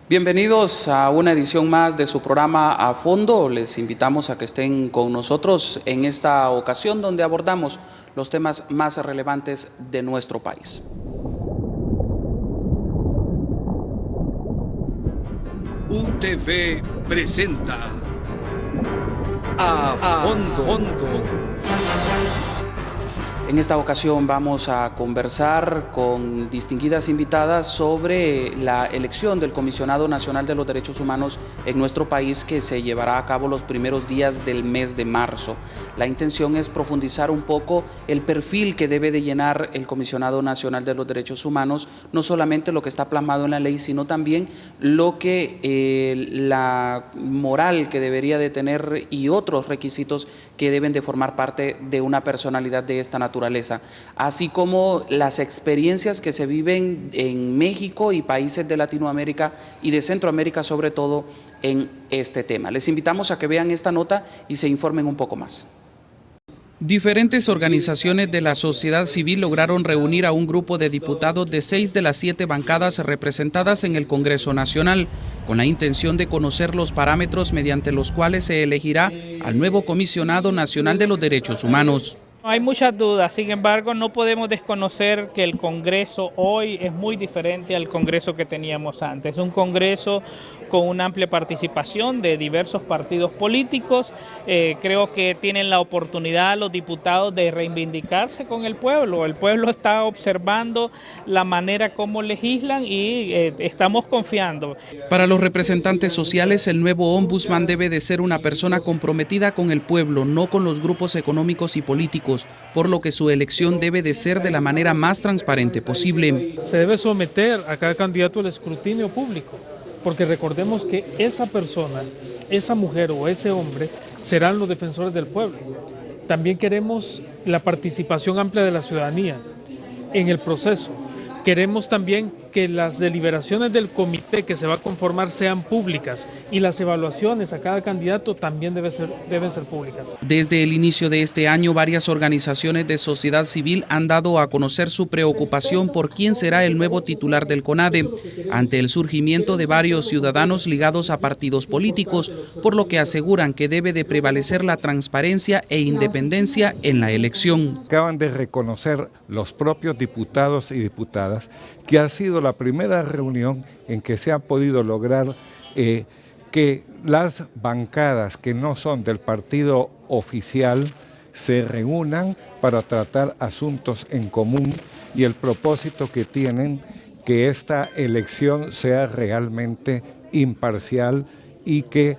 Bienvenidos a una edición más de su programa A Fondo. Les invitamos a que estén con nosotros en esta ocasión donde abordamos los temas más relevantes de nuestro país. UTV presenta A Fondo. En esta ocasión vamos a conversar con distinguidas invitadas sobre la elección del Comisionado Nacional de los Derechos Humanos en nuestro país, que se llevará a cabo los primeros días del mes de marzo. La intención es profundizar un poco el perfil que debe de llenar el Comisionado Nacional de los Derechos Humanos, no solamente lo que está plasmado en la ley, sino también lo que la moral que debería de tener y otros requisitos que deben de formar parte de una personalidad de esta naturaleza, así como las experiencias que se viven en México y países de Latinoamérica y de Centroamérica, sobre todo en este tema. Les invitamos a que vean esta nota y se informen un poco más. Diferentes organizaciones de la sociedad civil lograron reunir a un grupo de diputados de 6 de las 7 bancadas representadas en el Congreso Nacional, con la intención de conocer los parámetros mediante los cuales se elegirá al nuevo Comisionado Nacional de los Derechos Humanos. Hay muchas dudas, sin embargo no podemos desconocer que el Congreso hoy es muy diferente al Congreso que teníamos antes. Un Congreso con una amplia participación de diversos partidos políticos. Creo que tienen la oportunidad los diputados de reivindicarse con el pueblo. El pueblo está observando la manera como legislan y estamos confiando. Para los representantes sociales, el nuevo ombudsman debe de ser una persona comprometida con el pueblo, no con los grupos económicos y políticos, por lo que su elección debe de ser de la manera más transparente posible. Se debe someter a cada candidato al escrutinio público, porque recordemos que esa persona, esa mujer o ese hombre serán los defensores del pueblo. También queremos la participación amplia de la ciudadanía en el proceso. Queremos también que las deliberaciones del comité que se va a conformar sean públicas y las evaluaciones a cada candidato también deben ser públicas. Desde el inicio de este año, varias organizaciones de sociedad civil han dado a conocer su preocupación por quién será el nuevo titular del CONADE, ante el surgimiento de varios ciudadanos ligados a partidos políticos, por lo que aseguran que debe de prevalecer la transparencia e independencia en la elección. Acaban de reconocer los propios diputados y diputadas que ha sido la primera reunión en que se ha podido lograr que las bancadas que no son del partido oficial se reúnan para tratar asuntos en común, y el propósito que tienen que esta elección sea realmente imparcial y que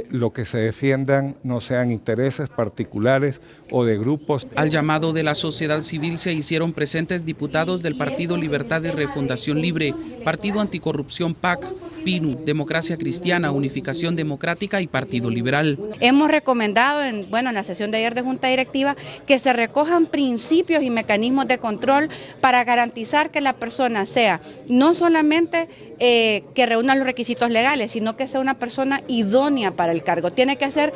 lo que se defiendan no sean intereses particulares o de grupos. Al llamado de la sociedad civil se hicieron presentes diputados del Partido Libertad y Refundación Libre, Partido Anticorrupción PAC, PINU, Democracia Cristiana, Unificación Democrática y Partido Liberal. Hemos recomendado en la sesión de ayer de Junta Directiva que se recojan principios y mecanismos de control para garantizar que la persona sea no solamente que reúna los requisitos legales, sino que sea una persona idónea para el cargo. Tiene que ser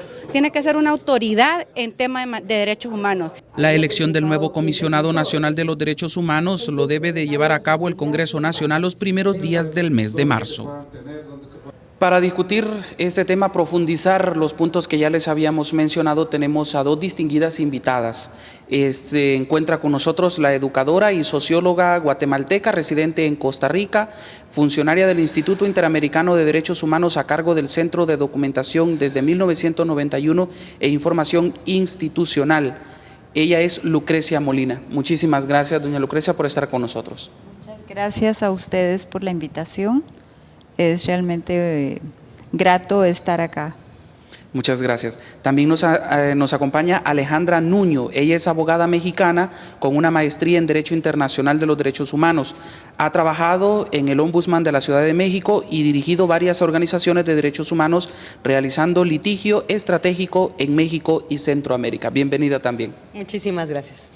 una autoridad en temas de derechos humanos. La elección del nuevo Comisionado Nacional de los Derechos Humanos lo debe de llevar a cabo el Congreso Nacional los primeros días del mes de marzo. Para discutir este tema, profundizar los puntos que ya les habíamos mencionado, tenemos a dos distinguidas invitadas. Se encuentra con nosotros la educadora y socióloga guatemalteca residente en Costa Rica, funcionaria del Instituto Interamericano de Derechos Humanos a cargo del Centro de Documentación desde 1991 e Información Institucional. Ella es Lucrecia Molina. Muchísimas gracias, doña Lucrecia, por estar con nosotros. Muchas gracias a ustedes por la invitación. Es realmente grato estar acá. Muchas gracias. También nos acompaña Alejandra Nuño. Ella es abogada mexicana con una maestría en Derecho Internacional de los Derechos Humanos. Ha trabajado en el Ombudsman de la Ciudad de México y dirigido varias organizaciones de derechos humanos realizando litigio estratégico en México y Centroamérica. Bienvenida también. Muchísimas gracias.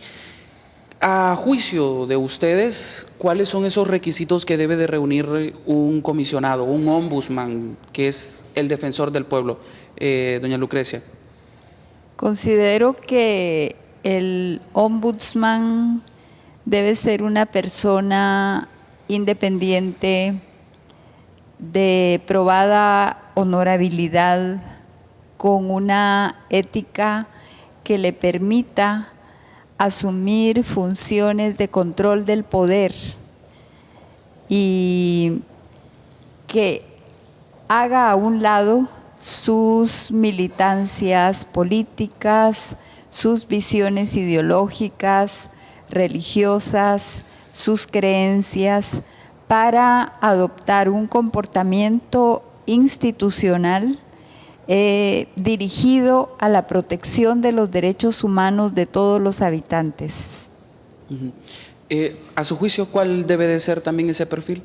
A juicio de ustedes, ¿cuáles son esos requisitos que debe de reunir un comisionado, un ombudsman, que es el defensor del pueblo? Doña Lucrecia. Considero que el ombudsman debe ser una persona independiente, de probada honorabilidad, con una ética que le permita asumir funciones de control del poder y que haga a un lado sus militancias políticas, sus visiones ideológicas, religiosas, sus creencias, para adoptar un comportamiento institucional dirigido a la protección de los derechos humanos de todos los habitantes. A su juicio, ¿cuál debe de ser también ese perfil?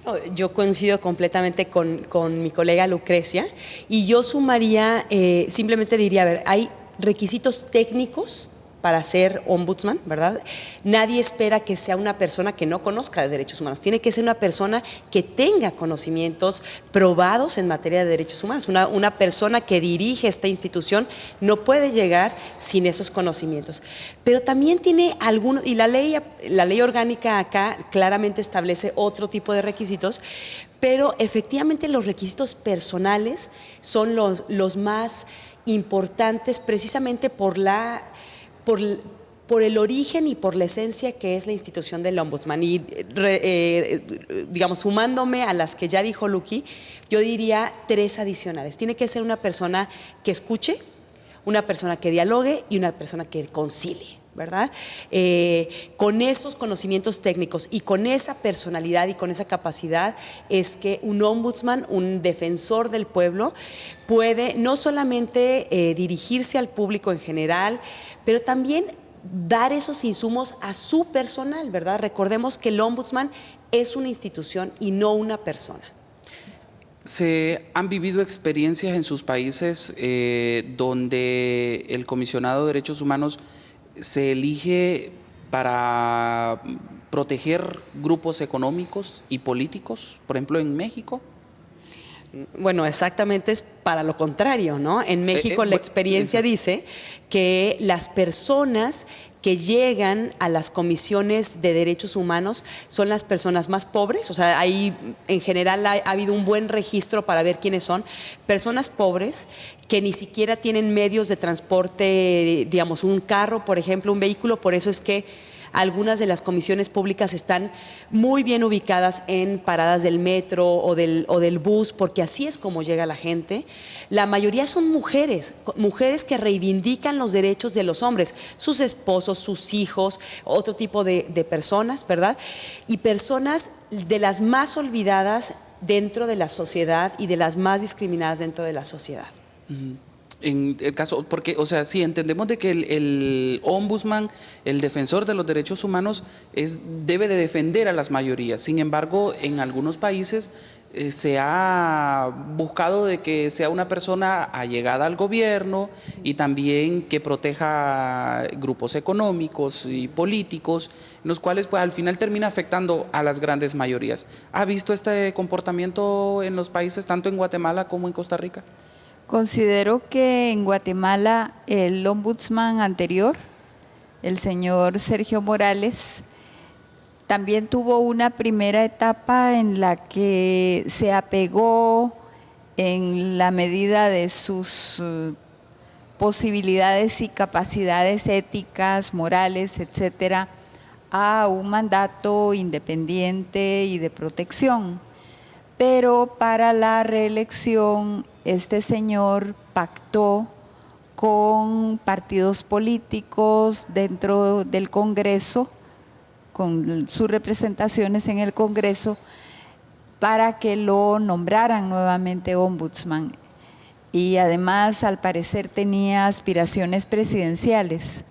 No, yo coincido completamente con mi colega Lucrecia, y yo sumaría, simplemente diría, a ver, hay requisitos técnicos para ser ombudsman, ¿verdad? Nadie espera que sea una persona que no conozca de derechos humanos. Tiene que ser una persona que tenga conocimientos probados en materia de derechos humanos. Una persona que dirige esta institución no puede llegar sin esos conocimientos. Pero también tiene algunos, y la ley orgánica acá claramente establece otro tipo de requisitos, pero efectivamente los requisitos personales son los más importantes, precisamente por el origen y por la esencia que es la institución del ombudsman. Y digamos, sumándome a las que ya dijo Luqui, yo diría 3 adicionales. Tiene que ser una persona que escuche, una persona que dialogue y una persona que concilie, ¿verdad? Con esos conocimientos técnicos y con esa personalidad y con esa capacidad es que un ombudsman, un defensor del pueblo, puede no solamente dirigirse al público en general, pero también dar esos insumos a su personal, ¿verdad? Recordemos que el ombudsman es una institución y no una persona. ¿Se han vivido experiencias en sus países donde el comisionado de derechos humanos se elige para proteger grupos económicos y políticos, por ejemplo en México? Bueno, exactamente es para lo contrario, ¿no? En México la experiencia dice que las personas que llegan a las comisiones de derechos humanos son las personas más pobres, o sea, ahí en general ha habido un buen registro para ver quiénes son, personas pobres que ni siquiera tienen medios de transporte, digamos, un carro, por ejemplo, un vehículo, por eso es que algunas de las comisiones públicas están muy bien ubicadas en paradas del metro o del bus, porque así es como llega la gente. La mayoría son mujeres que reivindican los derechos de los hombres, sus esposos, sus hijos, otro tipo de personas, ¿verdad? Y personas de las más olvidadas dentro de la sociedad y de las más discriminadas dentro de la sociedad. En el caso, porque, o sea, sí, entendemos de que el ombudsman, el defensor de los derechos humanos, debe de defender a las mayorías. Sin embargo, en algunos países se ha buscado de que sea una persona allegada al gobierno y también que proteja grupos económicos y políticos, los cuales pues al final termina afectando a las grandes mayorías. ¿Ha visto este comportamiento en los países, tanto en Guatemala como en Costa Rica? Considero que en Guatemala el ombudsman anterior, el señor Sergio Morales, también tuvo una primera etapa en la que se apegó en la medida de sus posibilidades y capacidades éticas, morales, etcétera, a un mandato independiente y de protección. Pero para la reelección, este señor pactó con partidos políticos dentro del Congreso, con sus representaciones en el Congreso, para que lo nombraran nuevamente ombudsman. Y además, al parecer, tenía aspiraciones presidenciales.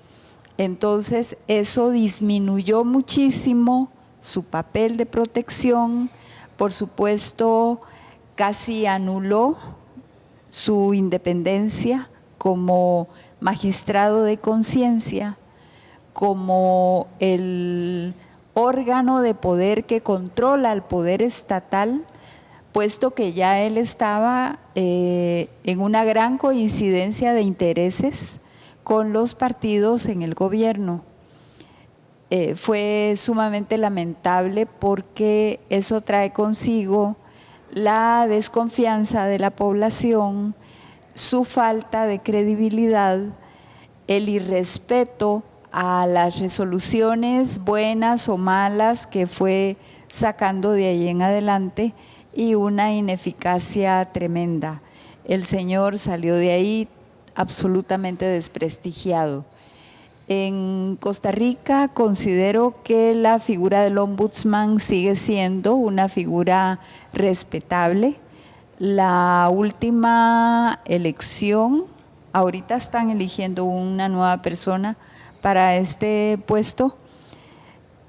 Entonces, eso disminuyó muchísimo su papel de protección. Por supuesto, casi anuló su independencia como magistrado de conciencia, como el órgano de poder que controla el poder estatal, puesto que ya él estaba en una gran coincidencia de intereses con los partidos en el gobierno. Fue sumamente lamentable porque eso trae consigo la desconfianza de la población, su falta de credibilidad, el irrespeto a las resoluciones buenas o malas que fue sacando de ahí en adelante y una ineficacia tremenda. El señor salió de ahí absolutamente desprestigiado. En Costa Rica considero que la figura del ombudsman sigue siendo una figura respetable. La última elección, ahorita están eligiendo una nueva persona para este puesto,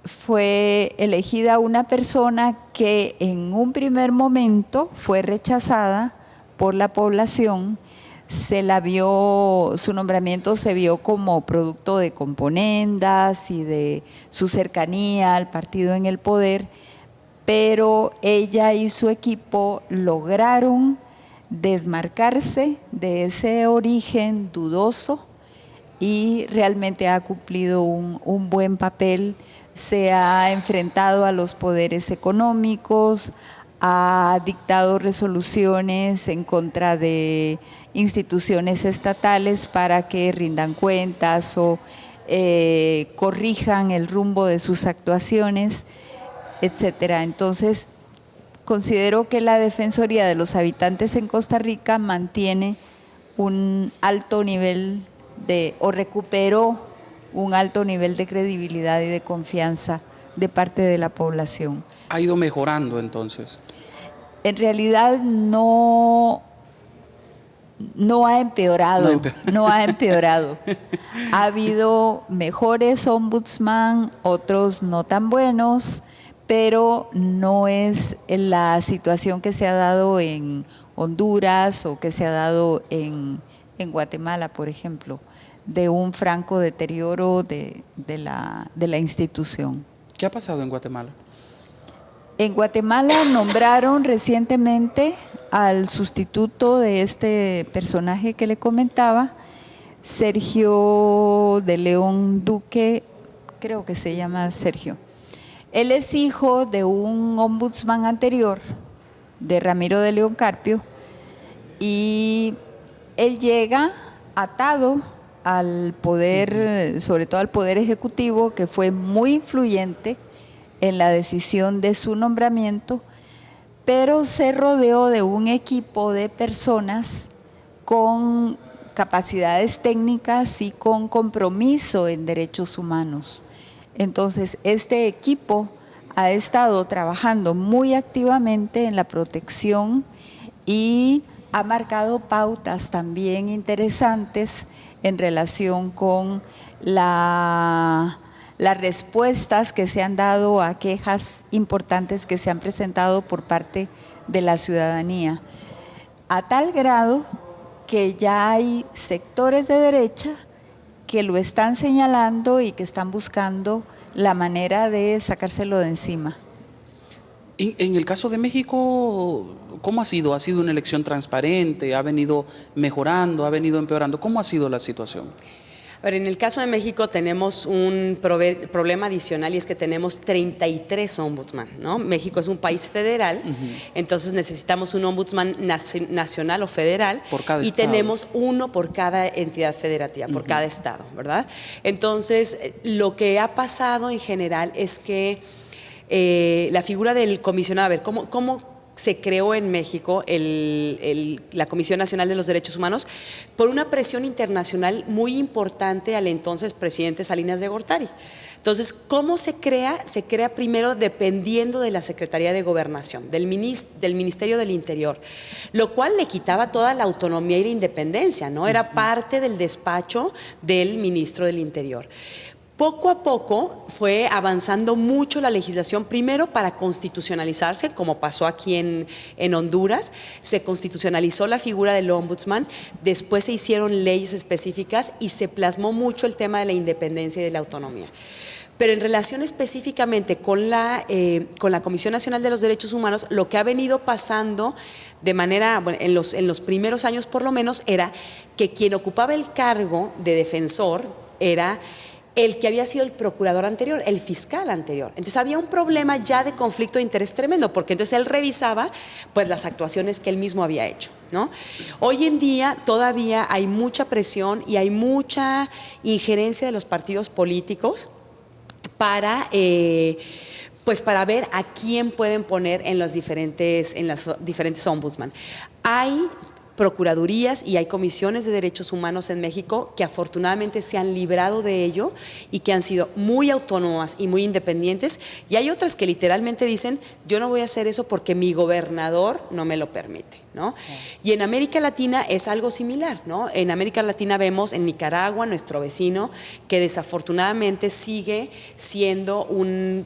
fue elegida una persona que en un primer momento fue rechazada por la población. Se la vio, su nombramiento se vio como producto de componendas y de su cercanía al partido en el poder, pero ella y su equipo lograron desmarcarse de ese origen dudoso y realmente ha cumplido un buen papel. Se ha enfrentado a los poderes económicos, ha dictado resoluciones en contra de instituciones estatales para que rindan cuentas o corrijan el rumbo de sus actuaciones, etcétera. Entonces, considero que la Defensoría de los Habitantes en Costa Rica mantiene un alto nivel o recuperó un alto nivel de credibilidad y de confianza de parte de la población. ¿Ha ido mejorando entonces? En realidad no ha empeorado, no ha empeorado. Ha habido mejores ombudsman, otros no tan buenos, pero no es la situación que se ha dado en Honduras o que se ha dado en Guatemala, por ejemplo, de un franco deterioro de la institución. ¿Qué ha pasado en Guatemala? En Guatemala nombraron recientemente al sustituto de este personaje que le comentaba, Sergio de León Duque, creo que se llama Sergio. Él es hijo de un ombudsman anterior, de Ramiro de León Carpio, y él llega atado al poder, sobre todo al poder ejecutivo, que fue muy influyente en la decisión de su nombramiento, pero se rodeó de un equipo de personas con capacidades técnicas y con compromiso en derechos humanos. Entonces, este equipo ha estado trabajando muy activamente en la protección y ha marcado pautas también interesantes en relación con las respuestas que se han dado a quejas importantes que se han presentado por parte de la ciudadanía, a tal grado que ya hay sectores de derecha que lo están señalando y que están buscando la manera de sacárselo de encima. En el caso de México, ¿cómo ha sido? ¿Ha sido una elección transparente? ¿Ha venido mejorando? ¿Ha venido empeorando? ¿Cómo ha sido la situación? A ver, en el caso de México tenemos un problema adicional y es que tenemos 33 ombudsman, ¿no? México es un país federal, entonces necesitamos un ombudsman nacional o federal por cada y estado. Tenemos uno por cada entidad federativa, por cada estado, ¿verdad? Entonces, lo que ha pasado en general es que la figura del comisionado, a ver, ¿cómo se creó en México la Comisión Nacional de los Derechos Humanos? Por una presión internacional muy importante al entonces presidente Salinas de Gortari. Entonces, ¿cómo se crea? Se crea primero dependiendo de la Secretaría de Gobernación, del Ministerio del Interior, lo cual le quitaba toda la autonomía y la independencia, ¿no? Era parte del despacho del ministro del Interior. Poco a poco fue avanzando mucho la legislación, primero para constitucionalizarse, como pasó aquí en Honduras, se constitucionalizó la figura del ombudsman, después se hicieron leyes específicas y se plasmó mucho el tema de la independencia y de la autonomía. Pero en relación específicamente con la Comisión Nacional de los Derechos Humanos, lo que ha venido pasando de manera, bueno, en los primeros años por lo menos, era que quien ocupaba el cargo de defensor era el que había sido el procurador anterior, el fiscal anterior. Entonces había un problema ya de conflicto de interés tremendo, porque entonces él revisaba pues las actuaciones que él mismo había hecho, ¿no? Hoy en día todavía hay mucha presión y hay mucha injerencia de los partidos políticos para para ver a quién pueden poner en las diferentes ombudsman. Hay procuradurías y hay comisiones de derechos humanos en México que afortunadamente se han librado de ello y que han sido muy autónomas y muy independientes, y hay otras que literalmente dicen, yo no voy a hacer eso porque mi gobernador no me lo permite, ¿no? Y en América Latina es algo similar, ¿no? En América Latina vemos en Nicaragua, nuestro vecino, que desafortunadamente sigue siendo un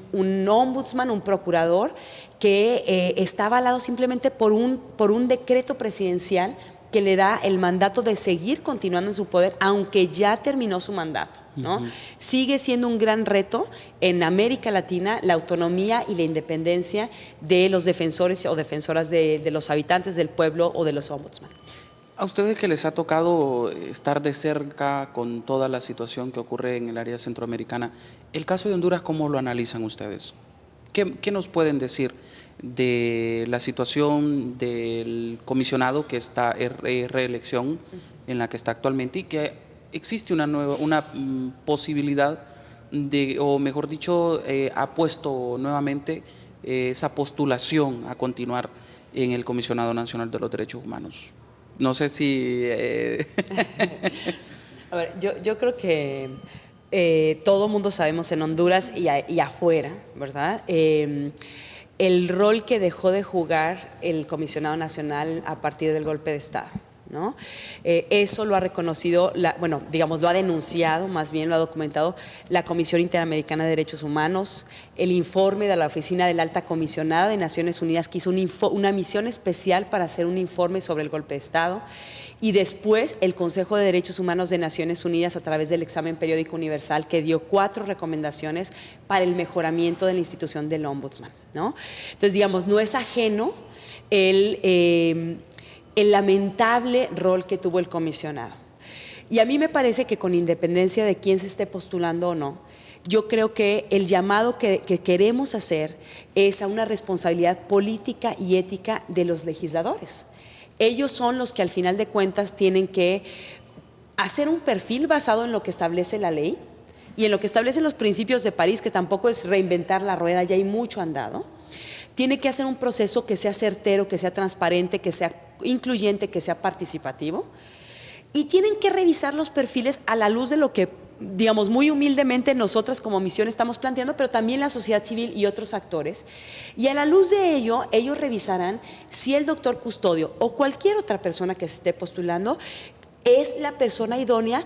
ombudsman, un procurador, que está avalado simplemente por un decreto presidencial que le da el mandato de seguir continuando en su poder, aunque ya terminó su mandato, ¿no? Sigue siendo un gran reto en América Latina la autonomía y la independencia de los defensores o defensoras de los habitantes del pueblo o de los ombudsman. A ustedes que les ha tocado estar de cerca con toda la situación que ocurre en el área centroamericana, el caso de Honduras, ¿cómo lo analizan ustedes? ¿Qué nos pueden decir de la situación del comisionado que está en reelección en la que está actualmente y que existe una posibilidad de, o mejor dicho, ha puesto nuevamente esa postulación a continuar en el Comisionado Nacional de los Derechos Humanos? No sé si… A ver, yo creo que todo mundo sabemos en Honduras y afuera, ¿verdad? El rol que dejó de jugar el Comisionado Nacional a partir del golpe de Estado, ¿no? Eso lo ha reconocido, lo ha denunciado, más bien lo ha documentado la Comisión Interamericana de Derechos Humanos, el informe de la Oficina de la Alta Comisionada de Naciones Unidas, que hizo una misión especial para hacer un informe sobre el golpe de Estado, y después el Consejo de Derechos Humanos de Naciones Unidas a través del examen periódico universal, que dio 4 recomendaciones para el mejoramiento de la institución del Ombudsman, ¿no? Entonces, digamos, no es ajeno el lamentable rol que tuvo el comisionado. Y a mí me parece que con independencia de quién se esté postulando o no, yo creo que el llamado que queremos hacer es a una responsabilidad política y ética de los legisladores. Ellos son los que al final de cuentas tienen que hacer un perfil basado en lo que establece la ley y en lo que establecen los principios de París, que tampoco es reinventar la rueda, ya hay mucho andado. Tiene que hacer un proceso que sea certero, que sea transparente, que sea incluyente, que sea participativo, y tienen que revisar los perfiles a la luz de lo que, digamos, muy humildemente nosotras como misión estamos planteando, pero también la sociedad civil y otros actores, y a la luz de ello ellos revisarán si el doctor Custodio o cualquier otra persona que se esté postulando es la persona idónea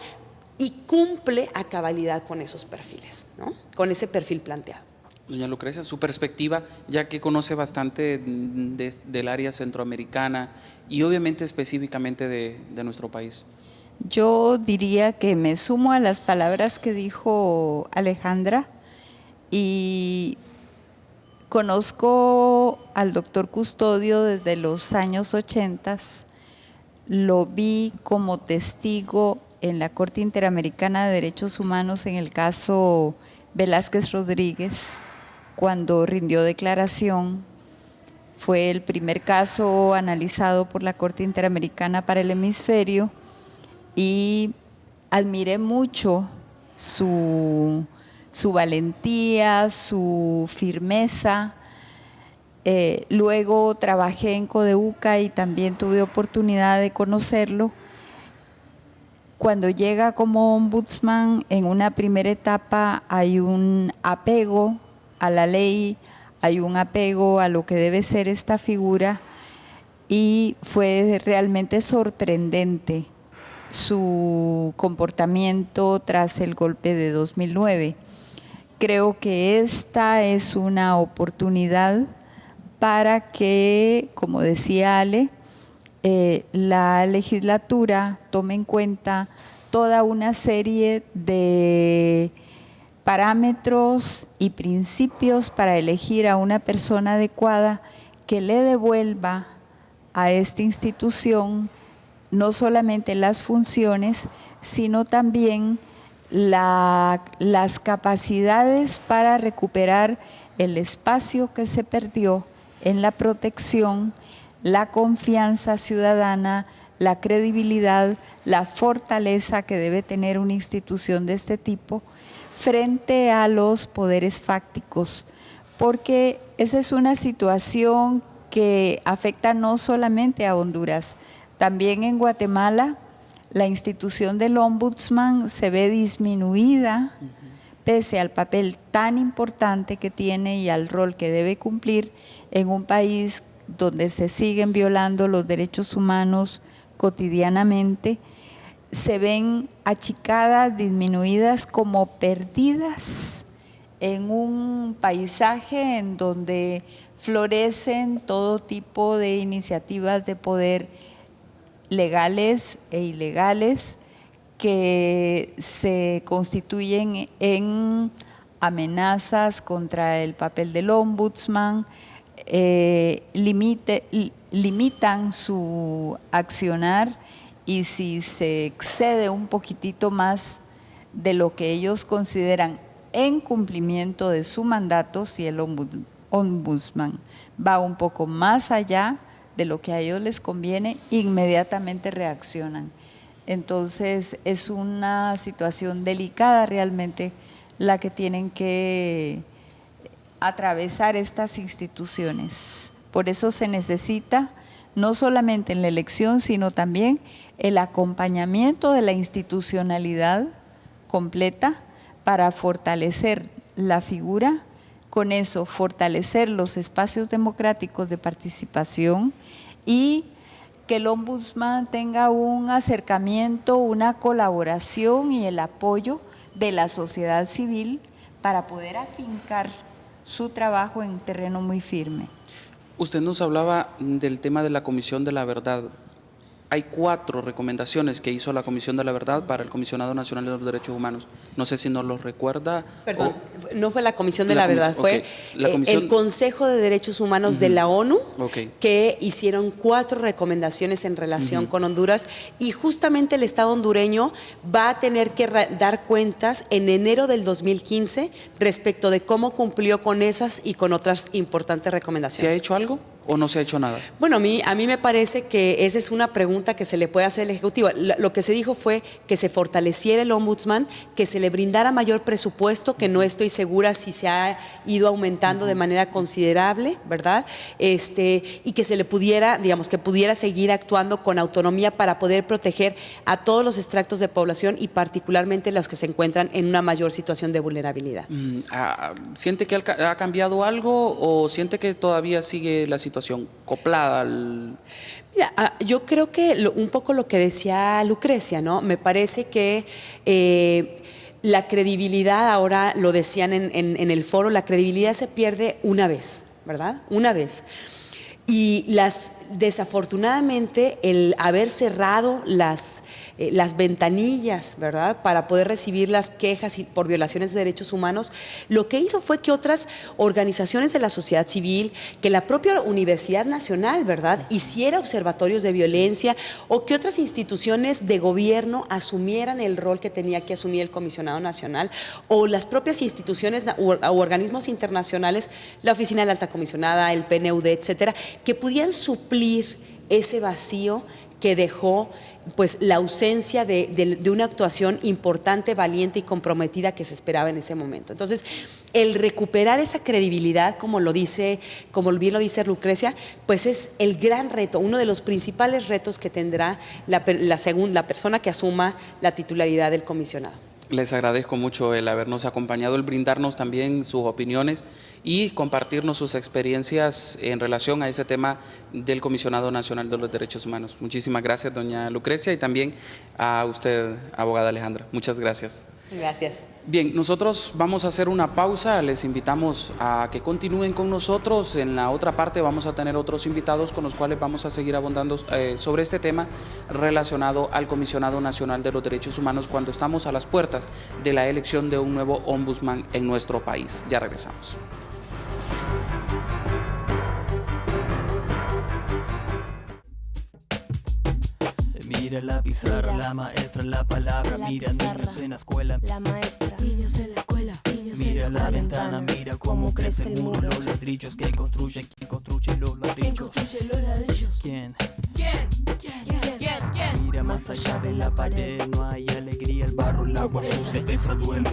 y cumple a cabalidad con esos perfiles, ¿no? Con ese perfil planteado. Doña Lucrecia, su perspectiva, ya que conoce bastante del área centroamericana y obviamente específicamente de nuestro país. Yo diría que me sumo a las palabras que dijo Alejandra y conozco al doctor Custodio desde los años 80, lo vi como testigo en la Corte Interamericana de Derechos Humanos en el caso Velázquez Rodríguez, cuando rindió declaración. Fue el primer caso analizado por la Corte Interamericana para el Hemisferio y admiré mucho su valentía, su firmeza. Luego trabajé en Codeuca y también tuve oportunidad de conocerlo. Cuando llega como ombudsman, en una primera etapa hay un apego a la ley, hay un apego a lo que debe ser esta figura, y fue realmente sorprendente su comportamiento tras el golpe de 2009. Creo que esta es una oportunidad para que, como decía Ale, la legislatura tome en cuenta toda una serie de parámetros y principios para elegir a una persona adecuada que le devuelva a esta institución no solamente las funciones, sino también las capacidades para recuperar el espacio que se perdió en la protección, la confianza ciudadana, la credibilidad, la fortaleza que debe tener una institución de este tipo frente a los poderes fácticos, porque esa es una situación que afecta no solamente a Honduras, también en Guatemala la institución del ombudsman se ve disminuida pese al papel tan importante que tiene y al rol que debe cumplir en un país donde se siguen violando los derechos humanos cotidianamente. Se ven achicadas, disminuidas, como perdidas en un paisaje en donde florecen todo tipo de iniciativas de poder legales e ilegales que se constituyen en amenazas contra el papel del ombudsman, limitan su accionar, y si se excede un poquitito más de lo que ellos consideran en cumplimiento de su mandato, si el ombudsman va un poco más allá de lo que a ellos les conviene, inmediatamente reaccionan. Entonces es una situación delicada realmente la que tienen que atravesar estas instituciones. Por eso se necesita no solamente en la elección, sino también el acompañamiento de la institucionalidad completa para fortalecer la figura, con eso fortalecer los espacios democráticos de participación y que el ombudsman tenga un acercamiento, una colaboración y el apoyo de la sociedad civil para poder afincar su trabajo en terreno muy firme. Usted nos hablaba del tema de la Comisión de la Verdad. Hay 4 recomendaciones que hizo la Comisión de la Verdad para el Comisionado Nacional de los Derechos Humanos. No sé si nos los recuerda. Perdón, no fue la Comisión de la Verdad, fue el Consejo de Derechos Humanos de la ONU, que hicieron 4 recomendaciones en relación con Honduras, y justamente el Estado hondureño va a tener que dar cuentas en enero del 2015 respecto de cómo cumplió con esas y con otras importantes recomendaciones. ¿Se ha hecho algo o no se ha hecho nada? Bueno, a mí me parece que esa es una pregunta que se le puede hacer al Ejecutivo. Lo que se dijo fue que se fortaleciera el ombudsman, que se le brindara mayor presupuesto, que no estoy segura si se ha ido aumentando de manera considerable, ¿verdad? Y que se le pudiera, digamos, que pudiera seguir actuando con autonomía para poder proteger a todos los extractos de población y particularmente los que se encuentran en una mayor situación de vulnerabilidad. ¿Siente que ha cambiado algo o siente que todavía sigue la situación acoplada al... Mira, yo creo que un poco lo que decía Lucrecia, ¿no? Me parece que la credibilidad, ahora lo decían en el foro, la credibilidad se pierde una vez, ¿verdad? Una vez. Y desafortunadamente el haber cerrado las ventanillas, ¿verdad?, para poder recibir las quejas por violaciones de derechos humanos, lo que hizo fue que otras organizaciones de la sociedad civil, que la propia Universidad Nacional, ¿verdad?, hiciera observatorios de violencia, o que otras instituciones de gobierno asumieran el rol que tenía que asumir el Comisionado Nacional, o las propias instituciones o organismos internacionales, la Oficina de la Alta Comisionada, el PNUD, etcétera, que pudieran suplir ese vacío que dejó pues la ausencia de una actuación importante, valiente y comprometida que se esperaba en ese momento. Entonces, el recuperar esa credibilidad, como bien lo dice Lucrecia, pues es el gran reto, uno de los principales retos que tendrá la persona que asuma la titularidad del comisionado. Les agradezco mucho el habernos acompañado, el brindarnos también sus opiniones y compartirnos sus experiencias en relación a ese tema del Comisionado Nacional de los Derechos Humanos. Muchísimas gracias, doña Lucrecia, y también a usted, abogada Alejandra. Muchas gracias. Gracias. Bien, nosotros vamos a hacer una pausa, les invitamos a que continúen con nosotros. En la otra parte vamos a tener otros invitados con los cuales vamos a seguir abundando sobre este tema relacionado al Comisionado Nacional de los Derechos Humanos cuando estamos a las puertas de la elección de un nuevo ombudsman en nuestro país. Ya regresamos. Mira la pizarra, la maestra, la palabra. Mira niños en la escuela, la maestra. Niños en la escuela. Mira la ventana, mira cómo crece el muro. Los ladrillos que construye, ¿quién construye los ladrillos? ¿Quién? Mira más allá de la pared, no hay alegría, el barro, el agua sucia, pesa, duele.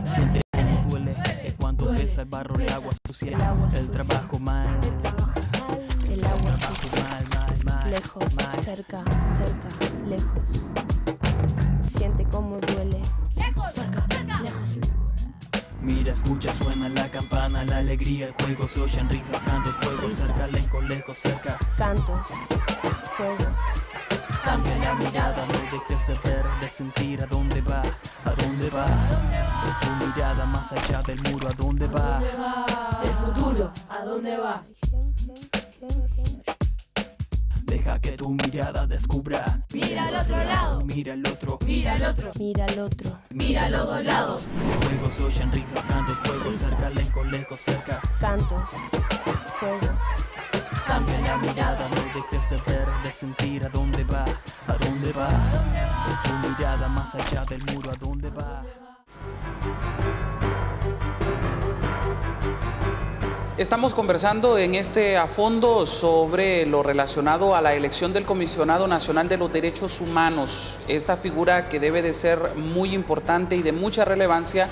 Siente cómo duele, es cuando pesa el barro, el agua sucia, el trabajo mal. El agua sucia, mal, lejos, cerca, lejos. Siente cómo duele. Lejos, cerca, lejos. Mira, escucha, suena la campana, la alegría, el juego, se oyen risas, cantos, juegos, cerca, lejos, cerca. Cantos, juegos. Cambia la mirada, no dejes de ver, de sentir a dónde va, a dónde va. Tu mirada más allá del muro, a dónde va. El futuro, ¿a dónde va? Deja que tu mirada descubra. Mira al otro lado. Mira al otro. Mira al otro. Mira al otro. Mira a los dos lados. Juegos, oyen risas, cantos, juegos, cerca, lejos, cerca. Cantos, juegos. Cambia la mirada, no dejes de ver, de sentir a dónde va, a dónde va. Tu mirada más allá del muro, a dónde va. Estamos conversando en este a fondo sobre lo relacionado a la elección del Comisionado Nacional de los Derechos Humanos, esta figura que debe de ser muy importante y de mucha relevancia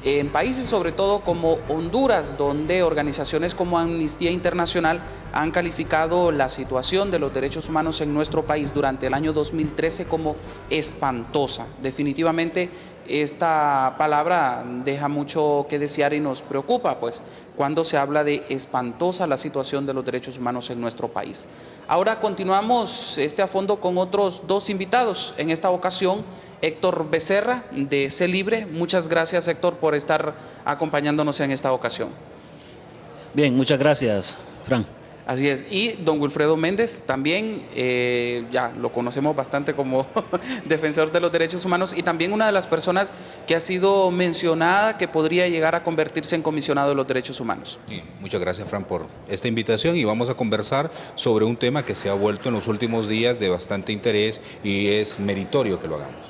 en países sobre todo como Honduras, donde organizaciones como Amnistía Internacional han calificado la situación de los derechos humanos en nuestro país durante el año 2013 como espantosa. Definitivamente esta palabra deja mucho que desear y nos preocupa, pues, cuando se habla de espantosa la situación de los derechos humanos en nuestro país. Ahora continuamos a fondo con otros dos invitados. En esta ocasión, Héctor Becerra, de Sé Libre. Muchas gracias, Héctor, por estar acompañándonos en esta ocasión. Bien, muchas gracias, Fran. Así es. Y don Wilfredo Méndez, también ya lo conocemos bastante como defensor de los derechos humanos y también una de las personas que ha sido mencionada que podría llegar a convertirse en comisionado de los derechos humanos. Sí, muchas gracias, Fran, por esta invitación y vamos a conversar sobre un tema que se ha vuelto en los últimos días de bastante interés y es meritorio que lo hagamos.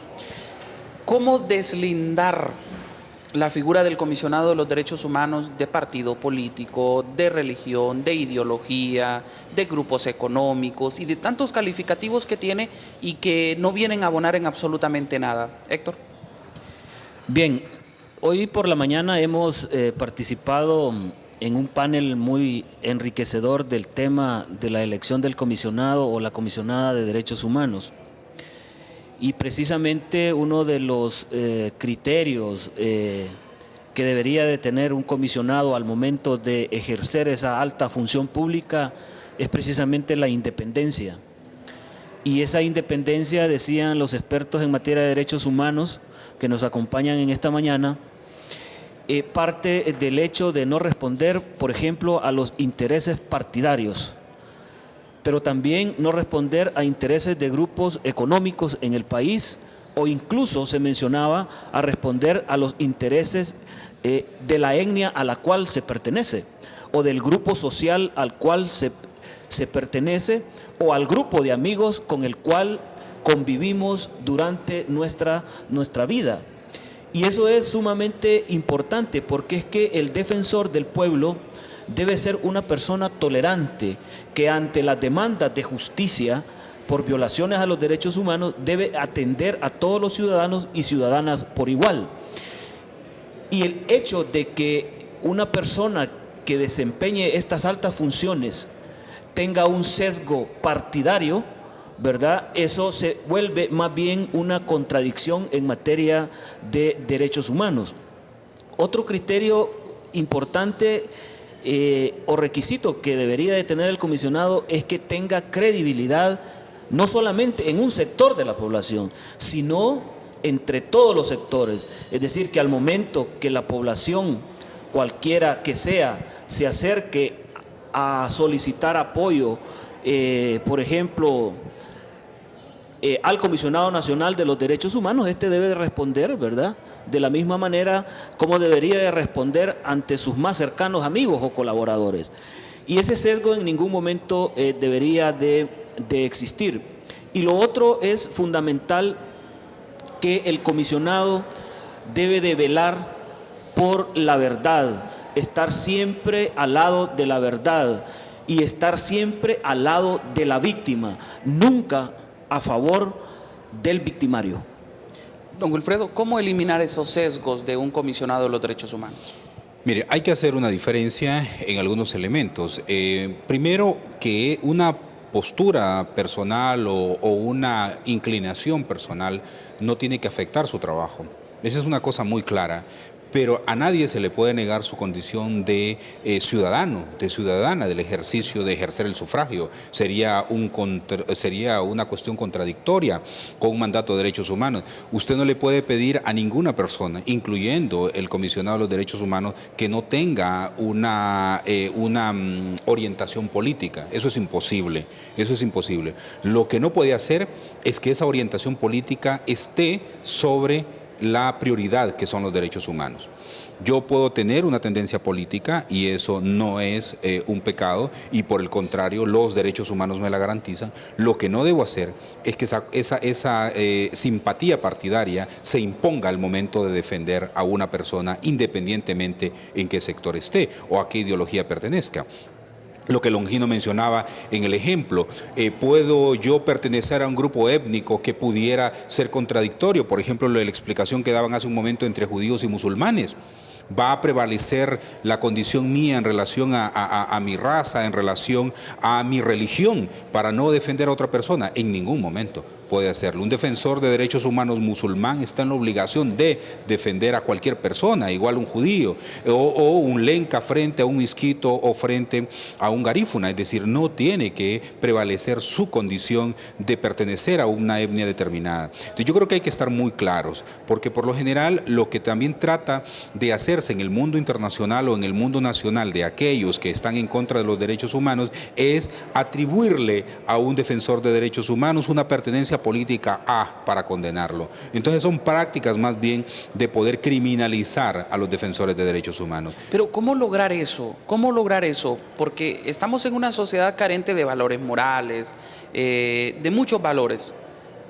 ¿Cómo deslindar la figura del comisionado de los derechos humanos de partido político, de religión, de ideología, de grupos económicos y de tantos calificativos que tiene y que no vienen a abonar en absolutamente nada? Héctor. Bien, hoy por la mañana hemos participado en un panel muy enriquecedor del tema de la elección del comisionado o la comisionada de derechos humanos. Y precisamente uno de los criterios que debería de tener un comisionado al momento de ejercer esa alta función pública es precisamente la independencia. Y esa independencia, decían los expertos en materia de derechos humanos que nos acompañan en esta mañana, parte del hecho de no responder, por ejemplo, a los intereses partidarios, pero también no responder a intereses de grupos económicos en el país o incluso se mencionaba a responder a los intereses de la etnia a la cual se pertenece o del grupo social al cual se pertenece o al grupo de amigos con el cual convivimos durante nuestra vida. Y eso es sumamente importante porque es que el defensor del pueblo debe ser una persona tolerante que ante las demandas de justicia por violaciones a los derechos humanos debe atender a todos los ciudadanos y ciudadanas por igual. Y el hecho de que una persona que desempeñe estas altas funciones tenga un sesgo partidario, ¿verdad? Eso se vuelve más bien una contradicción en materia de derechos humanos. Otro criterio importante o requisito que debería de tener el comisionado es que tenga credibilidad no solamente en un sector de la población, sino entre todos los sectores. Es decir, que al momento que la población, cualquiera que sea, se acerque a solicitar apoyo, por ejemplo, al Comisionado Nacional de los Derechos Humanos, este debe de responder, ¿verdad?, de la misma manera como debería de responder ante sus más cercanos amigos o colaboradores. Y ese sesgo en ningún momento debería de existir. Y lo otro es fundamental, que el comisionado debe de velar por la verdad, estar siempre al lado de la verdad y estar siempre al lado de la víctima, nunca a favor del victimario. Don Wilfredo, ¿cómo eliminar esos sesgos de un comisionado de los derechos humanos? Mire, hay que hacer una diferencia en algunos elementos. Primero, que una postura personal o una inclinación personal no tiene que afectar su trabajo. Esa es una cosa muy clara. Pero a nadie se le puede negar su condición de ciudadano, de ciudadana, del ejercicio de ejercer el sufragio. Sería una cuestión contradictoria con un mandato de derechos humanos. Usted no le puede pedir a ninguna persona, incluyendo el comisionado de los derechos humanos, que no tenga una orientación política. Eso es imposible. Eso es imposible. Lo que no puede hacer es que esa orientación política esté sobre la prioridad que son los derechos humanos. Yo puedo tener una tendencia política y eso no es un pecado, y por el contrario los derechos humanos me la garantizan. Lo que no debo hacer es que esa simpatía partidaria se imponga al momento de defender a una persona, independientemente en qué sector esté o a qué ideología pertenezca. Lo que Longino mencionaba en el ejemplo, ¿puedo yo pertenecer a un grupo étnico que pudiera ser contradictorio? Por ejemplo, la explicación que daban hace un momento entre judíos y musulmanes. ¿Va a prevalecer la condición mía en relación a mi raza, en relación a mi religión, para no defender a otra persona? En ningún momento puede hacerlo. Un defensor de derechos humanos musulmán está en la obligación de defender a cualquier persona, igual un judío, o un lenca frente a un misquito o frente a un garífuna. Es decir, no tiene que prevalecer su condición de pertenecer a una etnia determinada. Entonces, yo creo que hay que estar muy claros, porque por lo general lo que también trata de hacerse en el mundo internacional o en el mundo nacional de aquellos que están en contra de los derechos humanos es atribuirle a un defensor de derechos humanos una pertenencia política para condenarlo. Entonces son prácticas más bien de poder criminalizar a los defensores de derechos humanos. Pero ¿cómo lograr eso? ¿Cómo lograr eso? Porque estamos en una sociedad carente de valores morales, de muchos valores.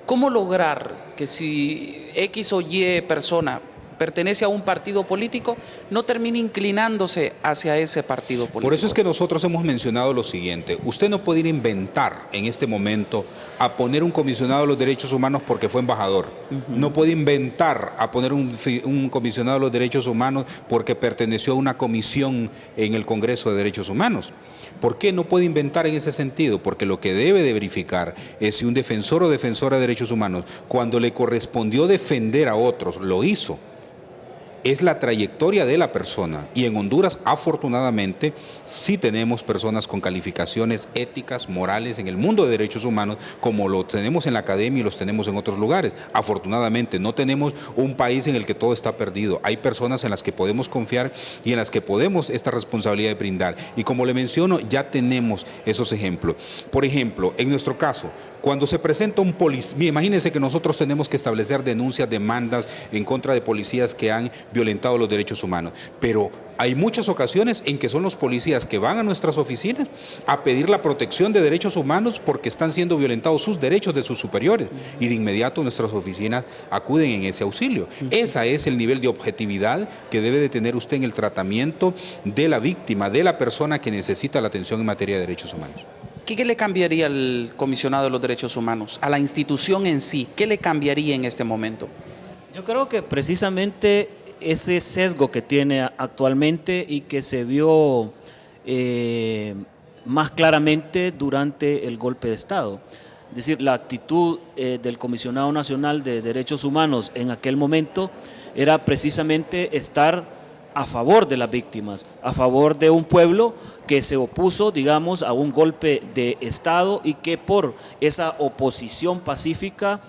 ¿Cómo lograr que si X o Y persona pertenece a un partido político, no termine inclinándose hacia ese partido político? Por eso es que nosotros hemos mencionado lo siguiente: usted no puede ir a inventar en este momento a poner un comisionado de los derechos humanos porque fue embajador. No puede inventar a poner un comisionado de los derechos humanos porque perteneció a una comisión en el Congreso de Derechos Humanos. ¿Por qué no puede inventar en ese sentido? Porque lo que debe de verificar es si un defensor o defensora de derechos humanos, cuando le correspondió defender a otros, lo hizo. Es la trayectoria de la persona, y en Honduras afortunadamente sí tenemos personas con calificaciones éticas, morales en el mundo de derechos humanos, como lo tenemos en la academia y los tenemos en otros lugares. Afortunadamente no tenemos un país en el que todo está perdido. Hay personas en las que podemos confiar y en las que podemos esta responsabilidad de brindar, y como le menciono, ya tenemos esos ejemplos. Por ejemplo, en nuestro caso, cuando se presenta un policía, imagínense que nosotros tenemos que establecer denuncias, demandas en contra de policías que han violentado los derechos humanos, pero hay muchas ocasiones en que son los policías que van a nuestras oficinas a pedir la protección de derechos humanos porque están siendo violentados sus derechos de sus superiores, y de inmediato nuestras oficinas acuden en ese auxilio. Ese es el nivel de objetividad que debe de tener usted en el tratamiento de la víctima, de la persona que necesita la atención en materia de derechos humanos. ¿Qué le cambiaría al comisionado de los derechos humanos, a la institución en sí? ¿Qué le cambiaría en este momento? Yo creo que precisamente ese sesgo que tiene actualmente y que se vio más claramente durante el golpe de Estado. Es decir, la actitud del Comisionado Nacional de Derechos Humanos en aquel momento era precisamente estar a favor de las víctimas, a favor de un pueblo que se opuso, digamos, a un golpe de Estado y que por esa oposición pacífica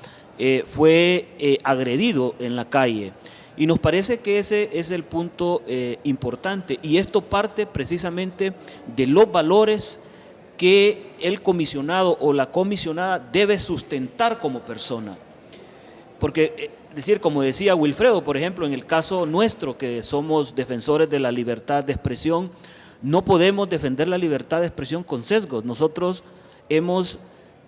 fue agredido en la calle. Y nos parece que ese es el punto importante, y esto parte precisamente de los valores que el comisionado o la comisionada debe sustentar como persona. Porque, es decir, como decía Wilfredo, por ejemplo, en el caso nuestro, que somos defensores de la libertad de expresión, no podemos defender la libertad de expresión con sesgos. Nosotros hemos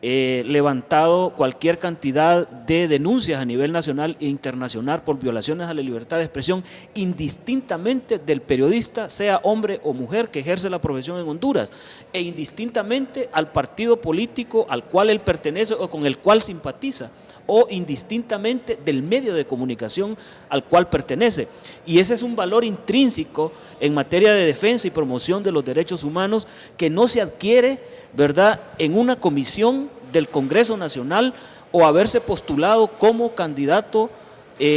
levantado cualquier cantidad de denuncias a nivel nacional e internacional por violaciones a la libertad de expresión, indistintamente del periodista, sea hombre o mujer que ejerce la profesión en Honduras, e indistintamente al partido político al cual él pertenece o con el cual simpatiza, o indistintamente del medio de comunicación al cual pertenece. Y ese es un valor intrínseco en materia de defensa y promoción de los derechos humanos que no se adquiere, ¿verdad?, en una comisión del Congreso Nacional o haberse postulado como candidato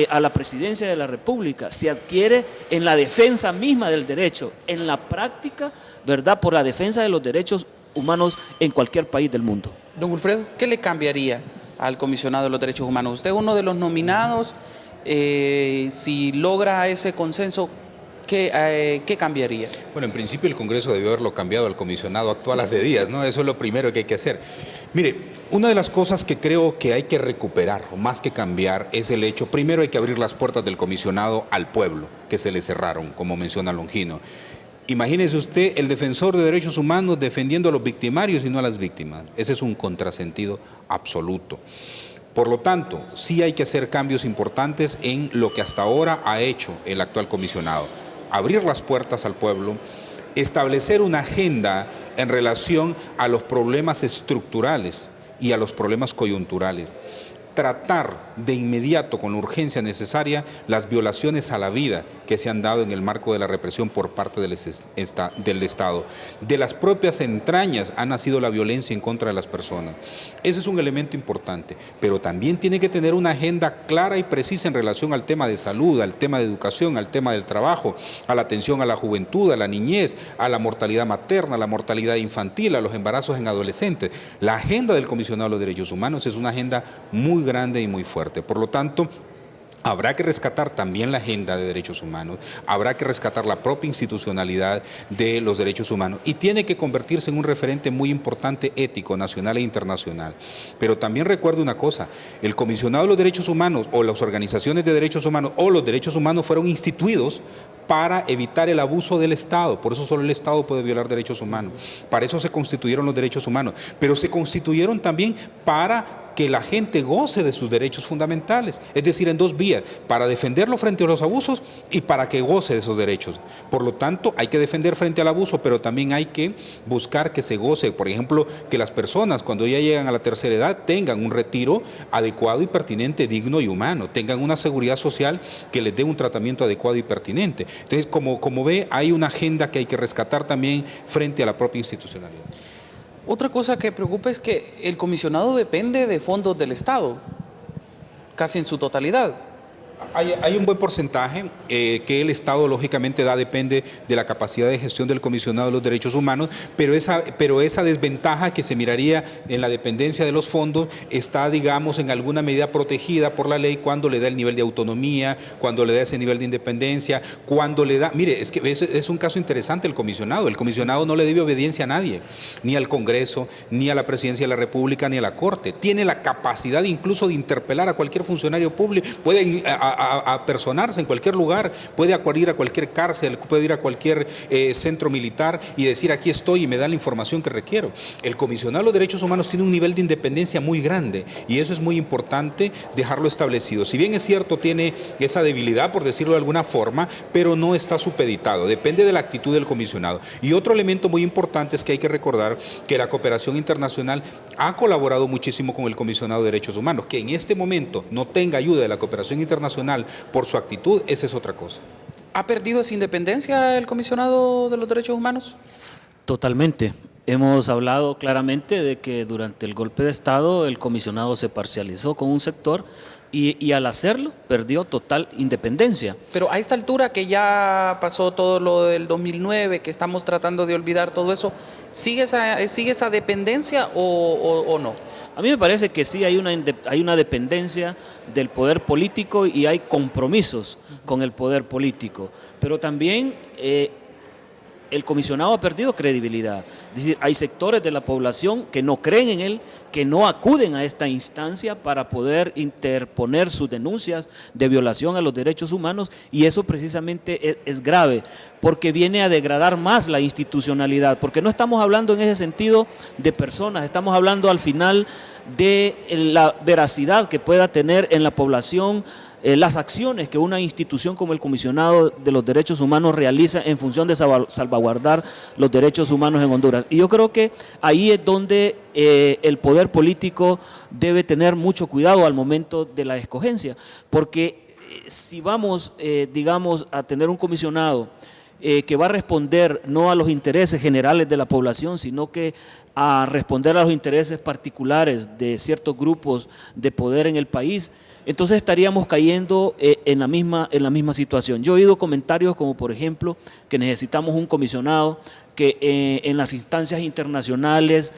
a la presidencia de la República. Se adquiere en la defensa misma del derecho, en la práctica, ¿verdad?, por la defensa de los derechos humanos en cualquier país del mundo. Don Wilfredo, ¿qué le cambiaría al comisionado de los derechos humanos? Usted es uno de los nominados, si logra ese consenso, ¿qué cambiaría? Bueno, en principio el Congreso debió haberlo cambiado al comisionado actual hace días, ¿no? Eso es lo primero que hay que hacer. Mire, una de las cosas que creo que hay que recuperar, o más que cambiar, es el hecho, primero hay que abrir las puertas del comisionado al pueblo, que se le cerraron, como menciona Longino. Imagínese usted el defensor de derechos humanos defendiendo a los victimarios y no a las víctimas. Ese es un contrasentido absoluto. Por lo tanto, sí hay que hacer cambios importantes en lo que hasta ahora ha hecho el actual comisionado. Abrir las puertas al pueblo, establecer una agenda en relación a los problemas estructurales y a los problemas coyunturales. Tratar de inmediato, con la urgencia necesaria, las violaciones a la vida que se han dado en el marco de la represión por parte del Estado. De las propias entrañas ha nacido la violencia en contra de las personas. Ese es un elemento importante, pero también tiene que tener una agenda clara y precisa en relación al tema de salud, al tema de educación, al tema del trabajo, a la atención a la juventud, a la niñez, a la mortalidad materna, a la mortalidad infantil, a los embarazos en adolescentes. La agenda del Comisionado de los Derechos Humanos es una agenda muy grande y muy fuerte. Por lo tanto, habrá que rescatar también la agenda de derechos humanos, habrá que rescatar la propia institucionalidad de los derechos humanos y tiene que convertirse en un referente muy importante ético, nacional e internacional. Pero también recuerdo una cosa, el Comisionado de los Derechos Humanos o las organizaciones de derechos humanos o los derechos humanos fueron instituidos para evitar el abuso del Estado, por eso solo el Estado puede violar derechos humanos, para eso se constituyeron los derechos humanos, pero se constituyeron también para que la gente goce de sus derechos fundamentales, es decir, en dos vías, para defenderlo frente a los abusos y para que goce de esos derechos. Por lo tanto, hay que defender frente al abuso, pero también hay que buscar que se goce, por ejemplo, que las personas cuando ya llegan a la tercera edad tengan un retiro adecuado y pertinente, digno y humano, tengan una seguridad social que les dé un tratamiento adecuado y pertinente. Entonces, como ve, hay una agenda que hay que rescatar también frente a la propia institucionalidad. Otra cosa que preocupa es que el comisionado depende de fondos del Estado, casi en su totalidad. Hay un buen porcentaje que el Estado lógicamente depende de la capacidad de gestión del Comisionado de los Derechos Humanos, pero esa desventaja que se miraría en la dependencia de los fondos está, digamos, en alguna medida protegida por la ley cuando le da el nivel de autonomía, cuando le da ese nivel de independencia, cuando le da... Mire, es que es un caso interesante el comisionado no le debe obediencia a nadie, ni al Congreso, ni a la Presidencia de la República, ni a la Corte. Tiene la capacidad incluso de interpelar a cualquier funcionario público, puede a personarse en cualquier lugar, puede acudir a cualquier cárcel, puede ir a cualquier centro militar y decir aquí estoy y me da la información que requiero. El Comisionado de los Derechos Humanos tiene un nivel de independencia muy grande y eso es muy importante dejarlo establecido. Si bien es cierto, tiene esa debilidad, por decirlo de alguna forma, pero no está supeditado, depende de la actitud del comisionado. Y otro elemento muy importante es que hay que recordar que la cooperación internacional ha colaborado muchísimo con el Comisionado de Derechos Humanos. Que en este momento no tenga ayuda de la cooperación internacional por su actitud, esa es otra cosa. ¿Ha perdido esa independencia el Comisionado de los Derechos Humanos? Totalmente. Hemos hablado claramente de que durante el golpe de Estado el comisionado se parcializó con un sector y al hacerlo perdió total independencia. Pero a esta altura que ya pasó todo lo del 2009, que estamos tratando de olvidar todo eso, ¿sigue esa dependencia o no? A mí me parece que sí hay una dependencia del poder político y hay compromisos con el poder político, pero también el comisionado ha perdido credibilidad. Es decir, hay sectores de la población que no creen en él, que no acuden a esta instancia para poder interponer sus denuncias de violación a los derechos humanos, y eso precisamente es grave, porque viene a degradar más la institucionalidad, porque no estamos hablando en ese sentido de personas, estamos hablando al final de la veracidad que pueda tener en la población las acciones que una institución como el Comisionado de los Derechos Humanos realiza en función de salvaguardar los derechos humanos en Honduras. Y yo creo que ahí es donde el poder político debe tener mucho cuidado al momento de la escogencia, porque si vamos, digamos, a tener un comisionado que va a responder no a los intereses generales de la población, sino que a responder a los intereses particulares de ciertos grupos de poder en el país, entonces estaríamos cayendo en la misma situación. Yo he oído comentarios como, por ejemplo, que necesitamos un comisionado que en las instancias internacionales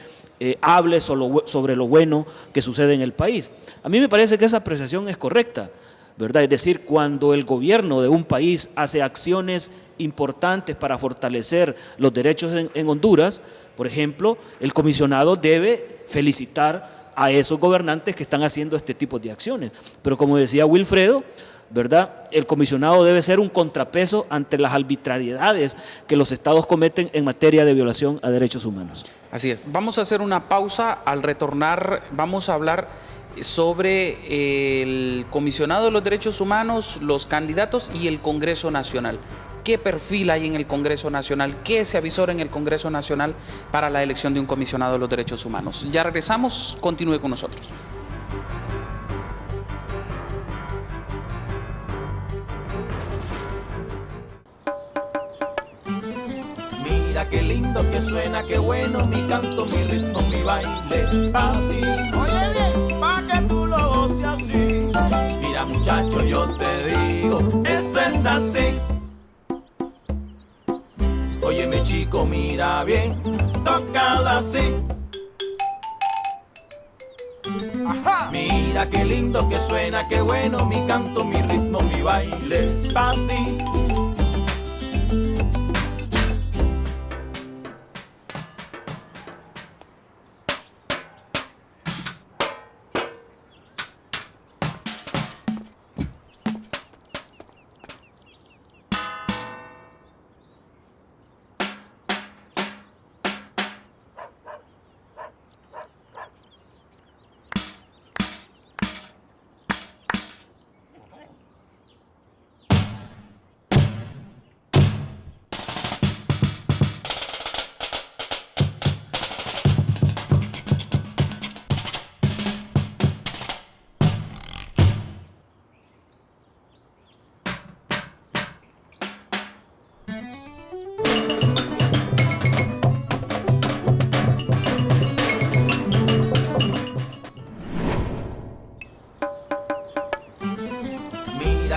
hable sobre lo bueno que sucede en el país. A mí me parece que esa apreciación es correcta, ¿verdad? Es decir, cuando el gobierno de un país hace acciones importantes para fortalecer los derechos en Honduras, por ejemplo, el comisionado debe felicitar a esos gobernantes que están haciendo este tipo de acciones. Pero como decía Wilfredo, ¿verdad?, el comisionado debe ser un contrapeso ante las arbitrariedades que los estados cometen en materia de violación a derechos humanos. Así es. Vamos a hacer una pausa. Al retornar vamos a hablar sobre el comisionado de los derechos humanos, los candidatos y el Congreso Nacional. ¿Qué perfil hay en el Congreso Nacional? ¿Qué se avisora en el Congreso Nacional para la elección de un comisionado de los derechos humanos? Ya regresamos, continúe con nosotros. Mira qué lindo que suena, qué bueno mi canto, mi ritmo, mi baile, pa' ti. Oye bien, pa' que tú lo goces así. Mira muchacho, yo te digo, esto es así. Oye mi chico, mira bien, tócala así. Ajá. Mira qué lindo que suena, qué bueno mi canto, mi ritmo, mi baile, pa' ti.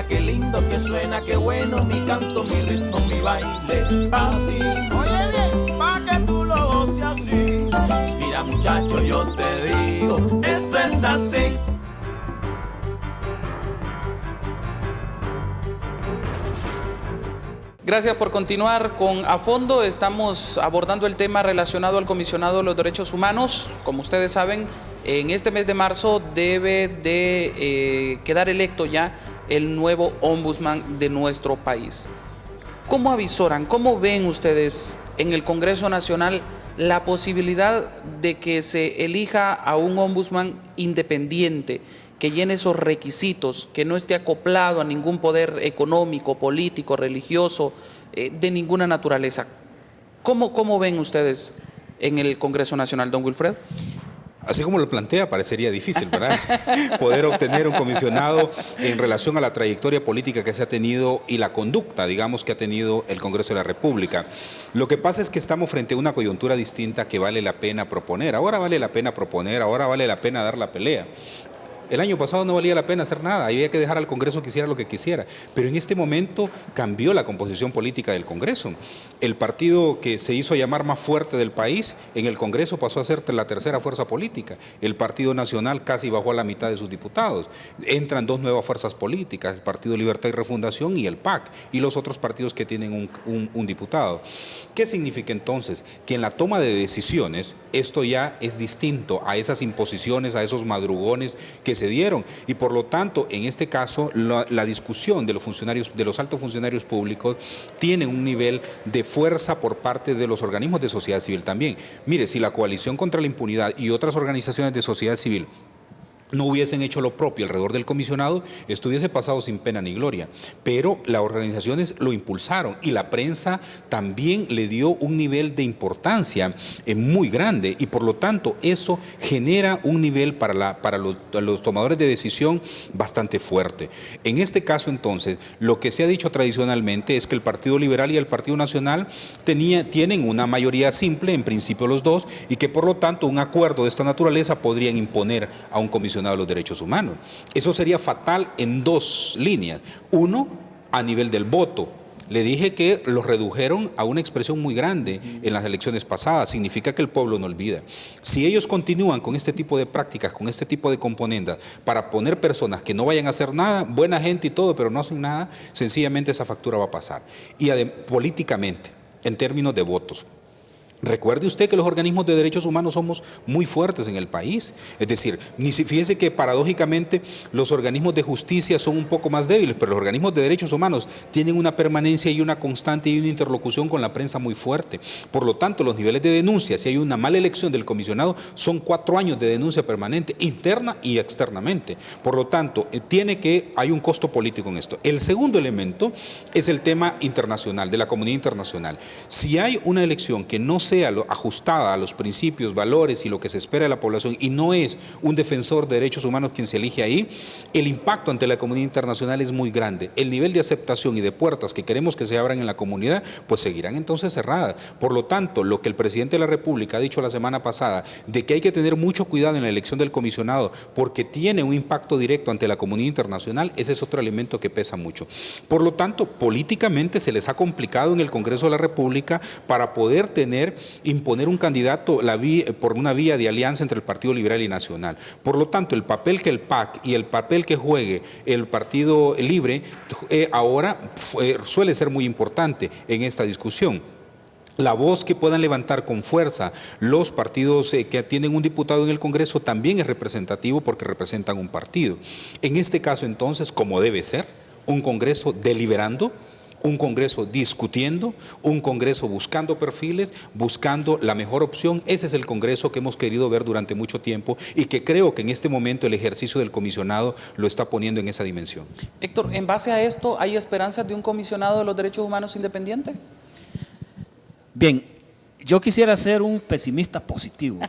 Qué lindo que suena, qué bueno mi canto, mi ritmo, mi baile, pa' ti. Oye bien, pa' que tú lo goces así. Mira muchacho, yo te digo, esto es así. Gracias por continuar con A Fondo. Estamos abordando el tema relacionado al comisionado de los derechos humanos. Como ustedes saben, en este mes de marzo debe de quedar electo ya el nuevo ombudsman de nuestro país. ¿Cómo avisoran, cómo ven ustedes en el Congreso Nacional la posibilidad de que se elija a un ombudsman independiente, que llene esos requisitos, que no esté acoplado a ningún poder económico, político, religioso, de ninguna naturaleza? ¿Cómo ven ustedes en el Congreso Nacional, don Wilfredo? Así como lo plantea, parecería difícil, ¿verdad? Poder obtener un comisionado en relación a la trayectoria política que se ha tenido y la conducta, digamos, que ha tenido el Congreso de la República. Lo que pasa es que estamos frente a una coyuntura distinta que vale la pena proponer. Ahora vale la pena proponer, ahora vale la pena dar la pelea. El año pasado no valía la pena hacer nada, había que dejar al Congreso que hiciera lo que quisiera. Pero en este momento cambió la composición política del Congreso. El partido que se hizo llamar más fuerte del país, en el Congreso pasó a ser la tercera fuerza política. El Partido Nacional casi bajó a la mitad de sus diputados. Entran dos nuevas fuerzas políticas, el Partido Libertad y Refundación y el PAC, y los otros partidos que tienen un diputado. ¿Qué significa entonces? Que en la toma de decisiones esto ya es distinto a esas imposiciones, a esos madrugones que se dieron, y por lo tanto en este caso la discusión de los funcionarios, de los altos funcionarios públicos, tiene un nivel de fuerza por parte de los organismos de sociedad civil también. Mire, si la Coalición contra la Impunidad y otras organizaciones de sociedad civil no hubiesen hecho lo propio alrededor del comisionado, estuviese pasado sin pena ni gloria. Pero las organizaciones lo impulsaron y la prensa también le dio un nivel de importancia muy grande, y por lo tanto eso genera un nivel para los tomadores de decisión bastante fuerte. En este caso entonces, lo que se ha dicho tradicionalmente es que el Partido Liberal y el Partido Nacional tienen una mayoría simple, en principio los dos, y que por lo tanto un acuerdo de esta naturaleza podrían imponer a un comisionado de los derechos humanos. Eso sería fatal en dos líneas. Uno, a nivel del voto. Le dije que los redujeron a una expresión muy grande en las elecciones pasadas. Significa que el pueblo no olvida. Si ellos continúan con este tipo de prácticas, con este tipo de componendas, para poner personas que no vayan a hacer nada, buena gente y todo, pero no hacen nada, sencillamente esa factura va a pasar. Y políticamente, en términos de votos, recuerde usted que los organismos de derechos humanos somos muy fuertes en el país. Es decir, fíjese que paradójicamente los organismos de justicia son un poco más débiles, pero los organismos de derechos humanos tienen una permanencia y una constante y una interlocución con la prensa muy fuerte. Por lo tanto, los niveles de denuncia, si hay una mala elección del comisionado, son 4 años de denuncia permanente, interna y externamente. Por lo tanto, hay un costo político en esto. El segundo elemento es el tema internacional, de la comunidad internacional. Si hay una elección que no sea ajustada a los principios, valores y lo que se espera de la población, y no es un defensor de derechos humanos quien se elige ahí, el impacto ante la comunidad internacional es muy grande. El nivel de aceptación y de puertas que queremos que se abran en la comunidad, pues seguirán entonces cerradas. Por lo tanto, lo que el presidente de la República ha dicho la semana pasada, de que hay que tener mucho cuidado en la elección del comisionado, porque tiene un impacto directo ante la comunidad internacional, ese es otro elemento que pesa mucho. Por lo tanto, políticamente se les ha complicado en el Congreso de la República para poder imponer un candidato por una vía de alianza entre el Partido Liberal y Nacional. Por lo tanto, el papel que el PAC y el papel que juegue el Partido Libre ahora suele ser muy importante en esta discusión. La voz que puedan levantar con fuerza los partidos que tienen un diputado en el Congreso también es representativo porque representan un partido. En este caso, entonces, como debe ser, un Congreso deliberando, un Congreso discutiendo, un Congreso buscando perfiles, buscando la mejor opción. Ese es el Congreso que hemos querido ver durante mucho tiempo y que creo que en este momento el ejercicio del comisionado lo está poniendo en esa dimensión. Héctor, en base a esto, ¿hay esperanzas de un comisionado de los derechos humanos independiente? Bien, yo quisiera ser un pesimista positivo.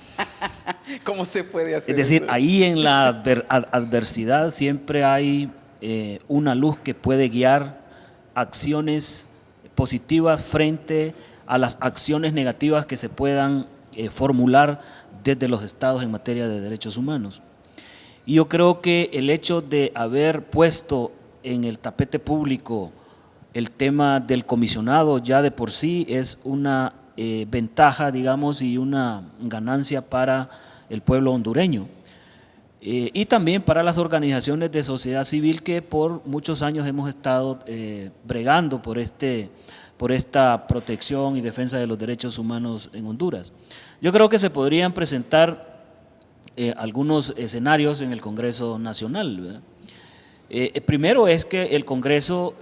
¿Cómo se puede hacer? Es decir, eso? ahí en la adversidad siempre hay una luz que puede guiar acciones positivas frente a las acciones negativas que se puedan formular desde los estados en materia de derechos humanos. Y yo creo que el hecho de haber puesto en el tapete público el tema del comisionado ya de por sí es una ventaja, digamos, y una ganancia para el pueblo hondureño. Y también para las organizaciones de sociedad civil que por muchos años hemos estado bregando por esta protección y defensa de los derechos humanos en Honduras. Yo creo que se podrían presentar algunos escenarios en el Congreso Nacional, ¿verdad? Primero es que el Congreso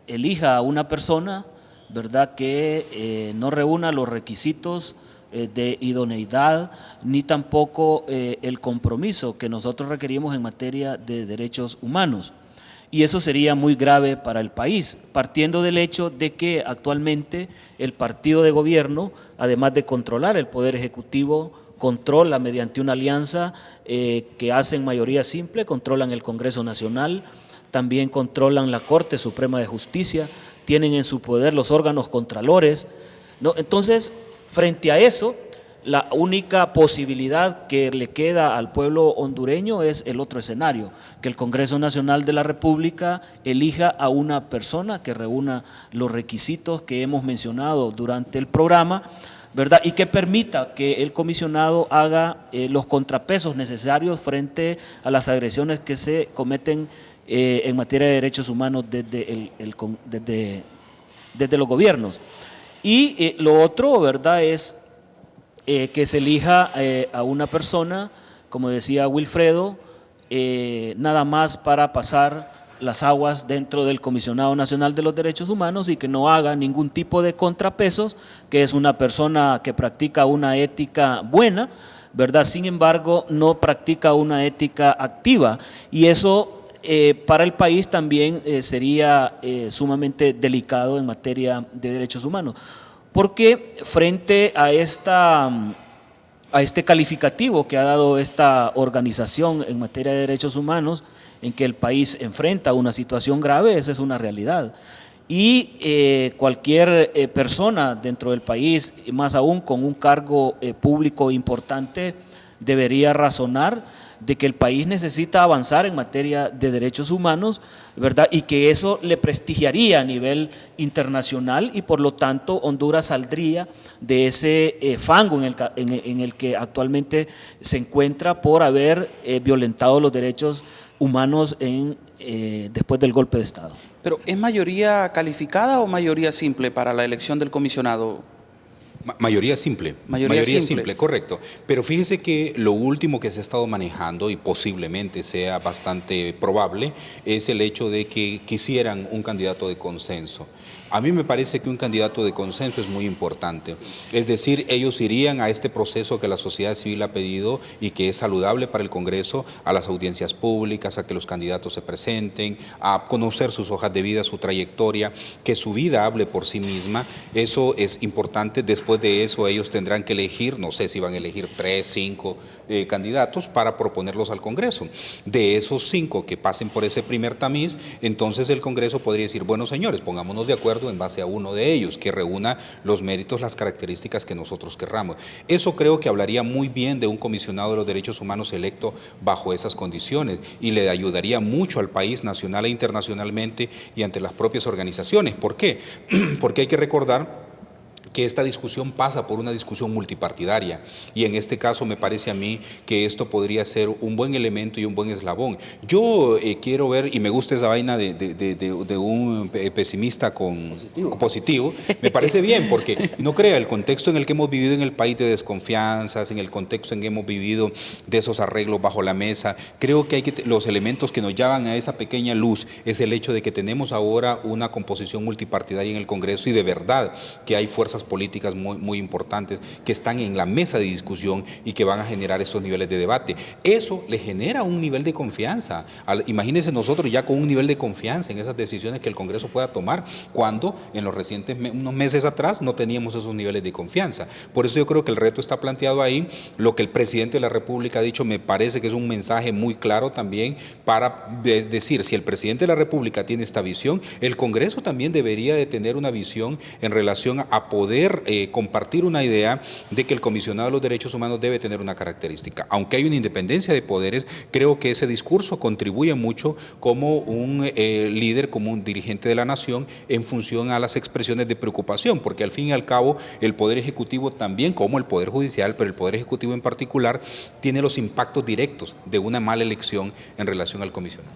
elija a una persona, ¿verdad?, que no reúna los requisitos de idoneidad, ni tampoco el compromiso que nosotros requerimos en materia de derechos humanos. Y eso sería muy grave para el país, partiendo del hecho de que actualmente el partido de gobierno, además de controlar el Poder Ejecutivo, controla mediante una alianza que hacen mayoría simple, controlan el Congreso Nacional, también controlan la Corte Suprema de Justicia, tienen en su poder los órganos contralores, ¿no? Entonces, frente a eso, la única posibilidad que le queda al pueblo hondureño es el otro escenario, que el Congreso Nacional de la República elija a una persona que reúna los requisitos que hemos mencionado durante el programa, ¿verdad? Y que permita que el comisionado haga los contrapesos necesarios frente a las agresiones que se cometen en materia de derechos humanos desde los gobiernos. Y lo otro, ¿verdad?, es que se elija a una persona, como decía Wilfredo, nada más para pasar las aguas dentro del Comisionado Nacional de los Derechos Humanos y que no haga ningún tipo de contrapesos, que es una persona que practica una ética buena, ¿verdad? Sin embargo, no practica una ética activa, y eso para el país también sería sumamente delicado en materia de derechos humanos. Porque frente a este calificativo que ha dado esta organización en materia de derechos humanos, en que el país enfrenta una situación grave, esa es una realidad. Y cualquier persona dentro del país, más aún con un cargo público importante, debería razonar de que el país necesita avanzar en materia de derechos humanos, ¿verdad? Y que eso le prestigiaría a nivel internacional, y por lo tanto Honduras saldría de ese fango en el que actualmente se encuentra por haber violentado los derechos humanos después del golpe de Estado. Pero ¿es mayoría calificada o mayoría simple para la elección del comisionado? Mayoría simple. Mayoría simple, correcto. Pero fíjese que lo último que se ha estado manejando, y posiblemente sea bastante probable, es el hecho de que quisieran un candidato de consenso. A mí me parece que un candidato de consenso es muy importante. Es decir, ellos irían a este proceso que la sociedad civil ha pedido y que es saludable para el Congreso, a las audiencias públicas, a que los candidatos se presenten, a conocer sus hojas de vida, su trayectoria, que su vida hable por sí misma. Eso es importante. Después de eso ellos tendrán que elegir, no sé si van a elegir 3, 5 candidatos para proponerlos al Congreso. De esos 5 que pasen por ese primer tamiz, entonces el Congreso podría decir, bueno, señores, pongámonos de acuerdo en base a uno de ellos, que reúna los méritos, las características que nosotros querramos. Eso creo que hablaría muy bien de un comisionado de los derechos humanos electo bajo esas condiciones, y le ayudaría mucho al país nacional e internacionalmente y ante las propias organizaciones. ¿Por qué? Porque hay que recordar que esta discusión pasa por una discusión multipartidaria, y en este caso me parece a mí que esto podría ser un buen elemento y un buen eslabón. Yo quiero ver, y me gusta esa vaina de un pesimista con positivo, me parece bien, porque no crea, el contexto en el que hemos vivido en el país de desconfianzas, en el contexto en que hemos vivido de esos arreglos bajo la mesa, creo que los elementos que nos llevan a esa pequeña luz es el hecho de que tenemos ahora una composición multipartidaria en el Congreso, y de verdad que hay fuerzas políticas muy importantes que están en la mesa de discusión y que van a generar estos niveles de debate. Eso le genera un nivel de confianza. Imagínense nosotros ya con un nivel de confianza en esas decisiones que el Congreso pueda tomar, cuando en los recientes unos meses atrás no teníamos esos niveles de confianza. Por eso yo creo que el reto está planteado ahí. Lo que el presidente de la República ha dicho me parece que es un mensaje muy claro también para decir, si el presidente de la República tiene esta visión, el Congreso también debería de tener una visión en relación a poder compartir una idea de que el comisionado de los derechos humanos debe tener una característica. Aunque hay una independencia de poderes, creo que ese discurso contribuye mucho como un líder, como un dirigente de la nación, en función a las expresiones de preocupación, porque al fin y al cabo el Poder Ejecutivo también, como el Poder Judicial, pero el Poder Ejecutivo en particular, tiene los impactos directos de una mala elección en relación al comisionado.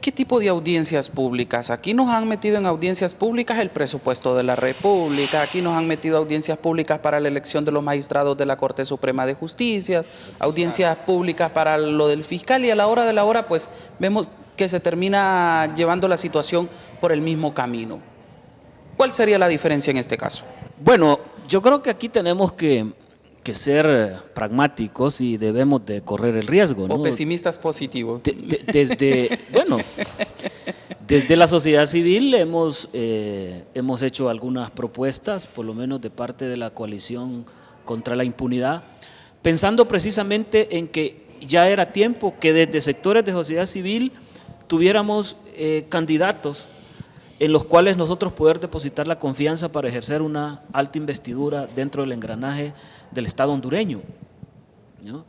¿Qué tipo de audiencias públicas? Aquí nos han metido en audiencias públicas el presupuesto de la República, aquí nos han metido audiencias públicas para la elección de los magistrados de la Corte Suprema de Justicia, audiencias públicas para lo del fiscal, y a la hora de la hora pues vemos que se termina llevando la situación por el mismo camino. ¿Cuál sería la diferencia en este caso? Bueno, yo creo que aquí tenemos que ser pragmáticos y debemos de correr el riesgo, ¿no? O pesimistas positivos. Desde la sociedad civil hemos hecho algunas propuestas, por lo menos de parte de la coalición contra la impunidad, pensando precisamente en que ya era tiempo que desde sectores de sociedad civil tuviéramos candidatos en los cuales nosotros poder depositar la confianza para ejercer una alta investidura dentro del engranaje del Estado hondureño, ¿no?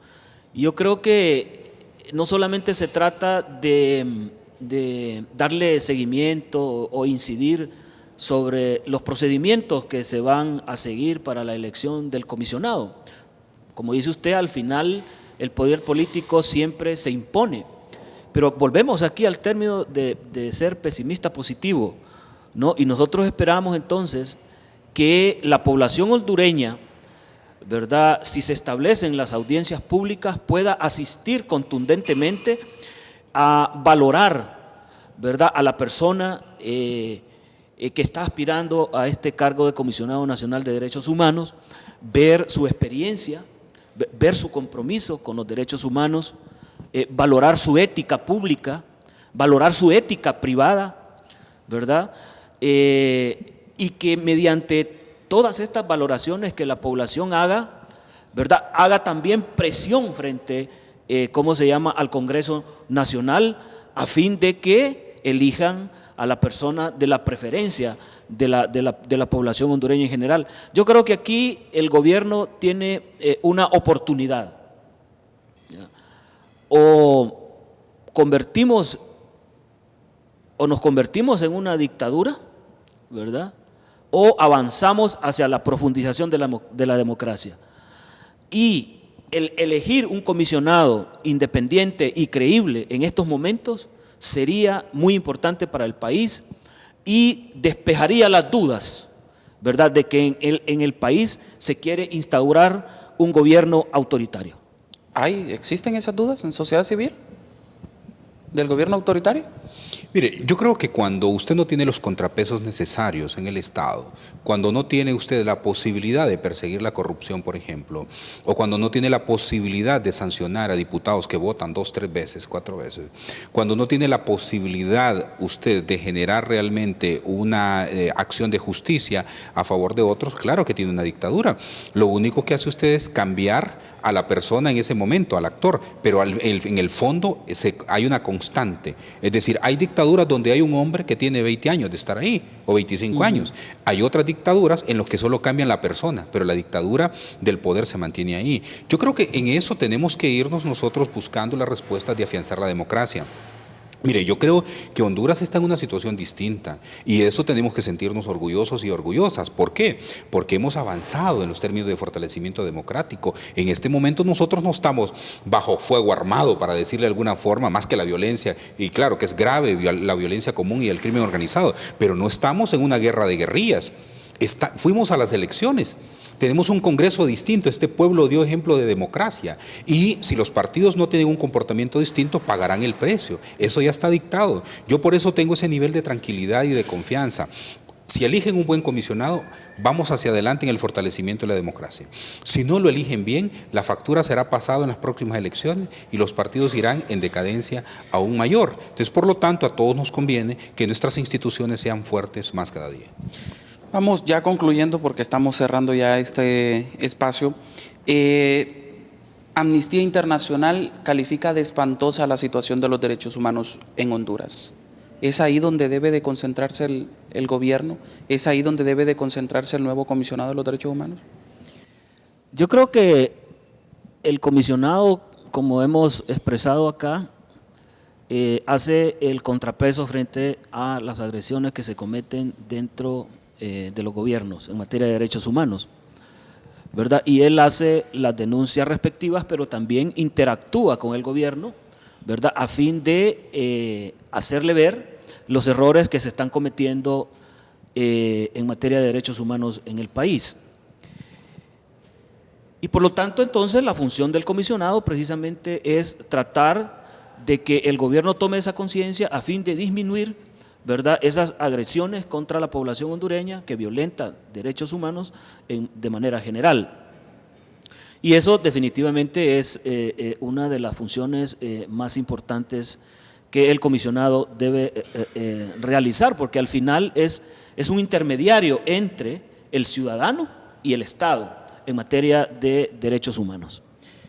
Y yo creo que no solamente se trata de darle seguimiento o incidir sobre los procedimientos que se van a seguir para la elección del comisionado. Como dice usted, al final el poder político siempre se impone, pero volvemos aquí al término de ser pesimista positivo, ¿no? Y nosotros esperamos entonces que la población hondureña, ¿verdad?, si se establecen las audiencias públicas, pueda asistir contundentemente a valorar, ¿verdad?, a la persona que está aspirando a este cargo de Comisionado Nacional de Derechos Humanos, ver su experiencia, ver su compromiso con los derechos humanos, valorar su ética pública, valorar su ética privada, ¿verdad?, y que mediante todas estas valoraciones que la población haga, ¿verdad?, haga también presión frente, al Congreso Nacional, a fin de que elijan a la persona de la preferencia de la población hondureña en general. Yo creo que aquí el gobierno tiene una oportunidad. ¿Ya? O nos convertimos en una dictadura, ¿verdad?, o avanzamos hacia la profundización de la democracia. Y el elegir un comisionado independiente y creíble en estos momentos sería muy importante para el país y despejaría las dudas, ¿verdad?, de que en el país se quiere instaurar un gobierno autoritario. ¿Existen esas dudas en sociedad civil del gobierno autoritario? Mire, yo creo que cuando usted no tiene los contrapesos necesarios en el Estado, cuando no tiene usted la posibilidad de perseguir la corrupción, por ejemplo, o cuando no tiene la posibilidad de sancionar a diputados que votan 2, 3 veces, 4 veces, cuando no tiene la posibilidad usted de generar realmente una acción de justicia a favor de otros, claro que tiene una dictadura. Lo único que hace usted es cambiar a la persona en ese momento, al actor, pero en el fondo hay una constante. Es decir, hay dictaduras donde hay un hombre que tiene 20 años de estar ahí, o 25 años. Hay otras dictaduras en las que solo cambian la persona, pero la dictadura del poder se mantiene ahí. Yo creo que en eso tenemos que irnos nosotros buscando las respuestas de afianzar la democracia. Mire, yo creo que Honduras está en una situación distinta y de eso tenemos que sentirnos orgullosos y orgullosas. ¿Por qué? Porque hemos avanzado en los términos de fortalecimiento democrático. En este momento nosotros no estamos bajo fuego armado, para decirle de alguna forma, más que la violencia, y claro que es grave la violencia común y el crimen organizado, pero no estamos en una guerra de guerrillas. Fuimos a las elecciones. Tenemos un Congreso distinto, este pueblo dio ejemplo de democracia y si los partidos no tienen un comportamiento distinto pagarán el precio, eso ya está dictado. Yo por eso tengo ese nivel de tranquilidad y de confianza. Si eligen un buen comisionado, vamos hacia adelante en el fortalecimiento de la democracia. Si no lo eligen bien, la factura será pasada en las próximas elecciones y los partidos irán en decadencia aún mayor. Entonces, por lo tanto, a todos nos conviene que nuestras instituciones sean fuertes más cada día. Vamos ya concluyendo porque estamos cerrando ya este espacio. Amnistía Internacional califica de espantosa la situación de los derechos humanos en Honduras. ¿Es ahí donde debe de concentrarse el gobierno? ¿Es ahí donde debe de concentrarse el nuevo comisionado de los derechos humanos? Yo creo que el comisionado, como hemos expresado acá, hace el contrapeso frente a las agresiones que se cometen dentro de los gobiernos en materia de derechos humanos, ¿verdad? Y él hace las denuncias respectivas, pero también interactúa con el gobierno, ¿verdad?, a fin de hacerle ver los errores que se están cometiendo en materia de derechos humanos en el país. Y por lo tanto, entonces, la función del comisionado precisamente es tratar de que el gobierno tome esa conciencia a fin de disminuir, ¿verdad?, esas agresiones contra la población hondureña que violenta derechos humanos de manera general. Y eso definitivamente es una de las funciones más importantes que el comisionado debe realizar, porque al final es un intermediario entre el ciudadano y el Estado en materia de derechos humanos.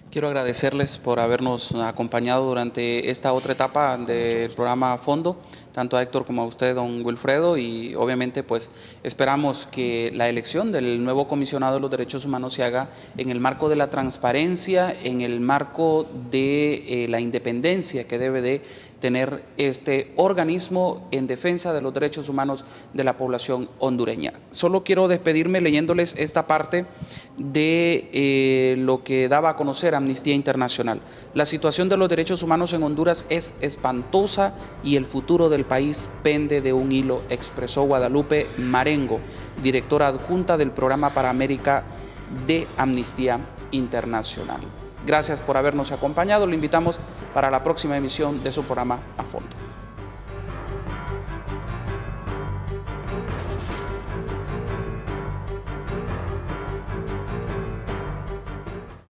Quiero agradecerles por habernos acompañado durante esta otra etapa del programa Fondo. tanto a Héctor como a usted, don Wilfredo, y obviamente pues esperamos que la elección del nuevo comisionado de los derechos humanos se haga en el marco de la transparencia, en el marco de la independencia que debe de tener este organismo en defensa de los derechos humanos de la población hondureña. Solo quiero despedirme leyéndoles esta parte de lo que daba a conocer Amnistía Internacional. La situación de los derechos humanos en Honduras es espantosa y el futuro del país pende de un hilo, expresó Guadalupe Marengo, directora adjunta del Programa para América de Amnistía Internacional. Gracias por habernos acompañado. Lo invitamos para la próxima emisión de su programa A Fondo.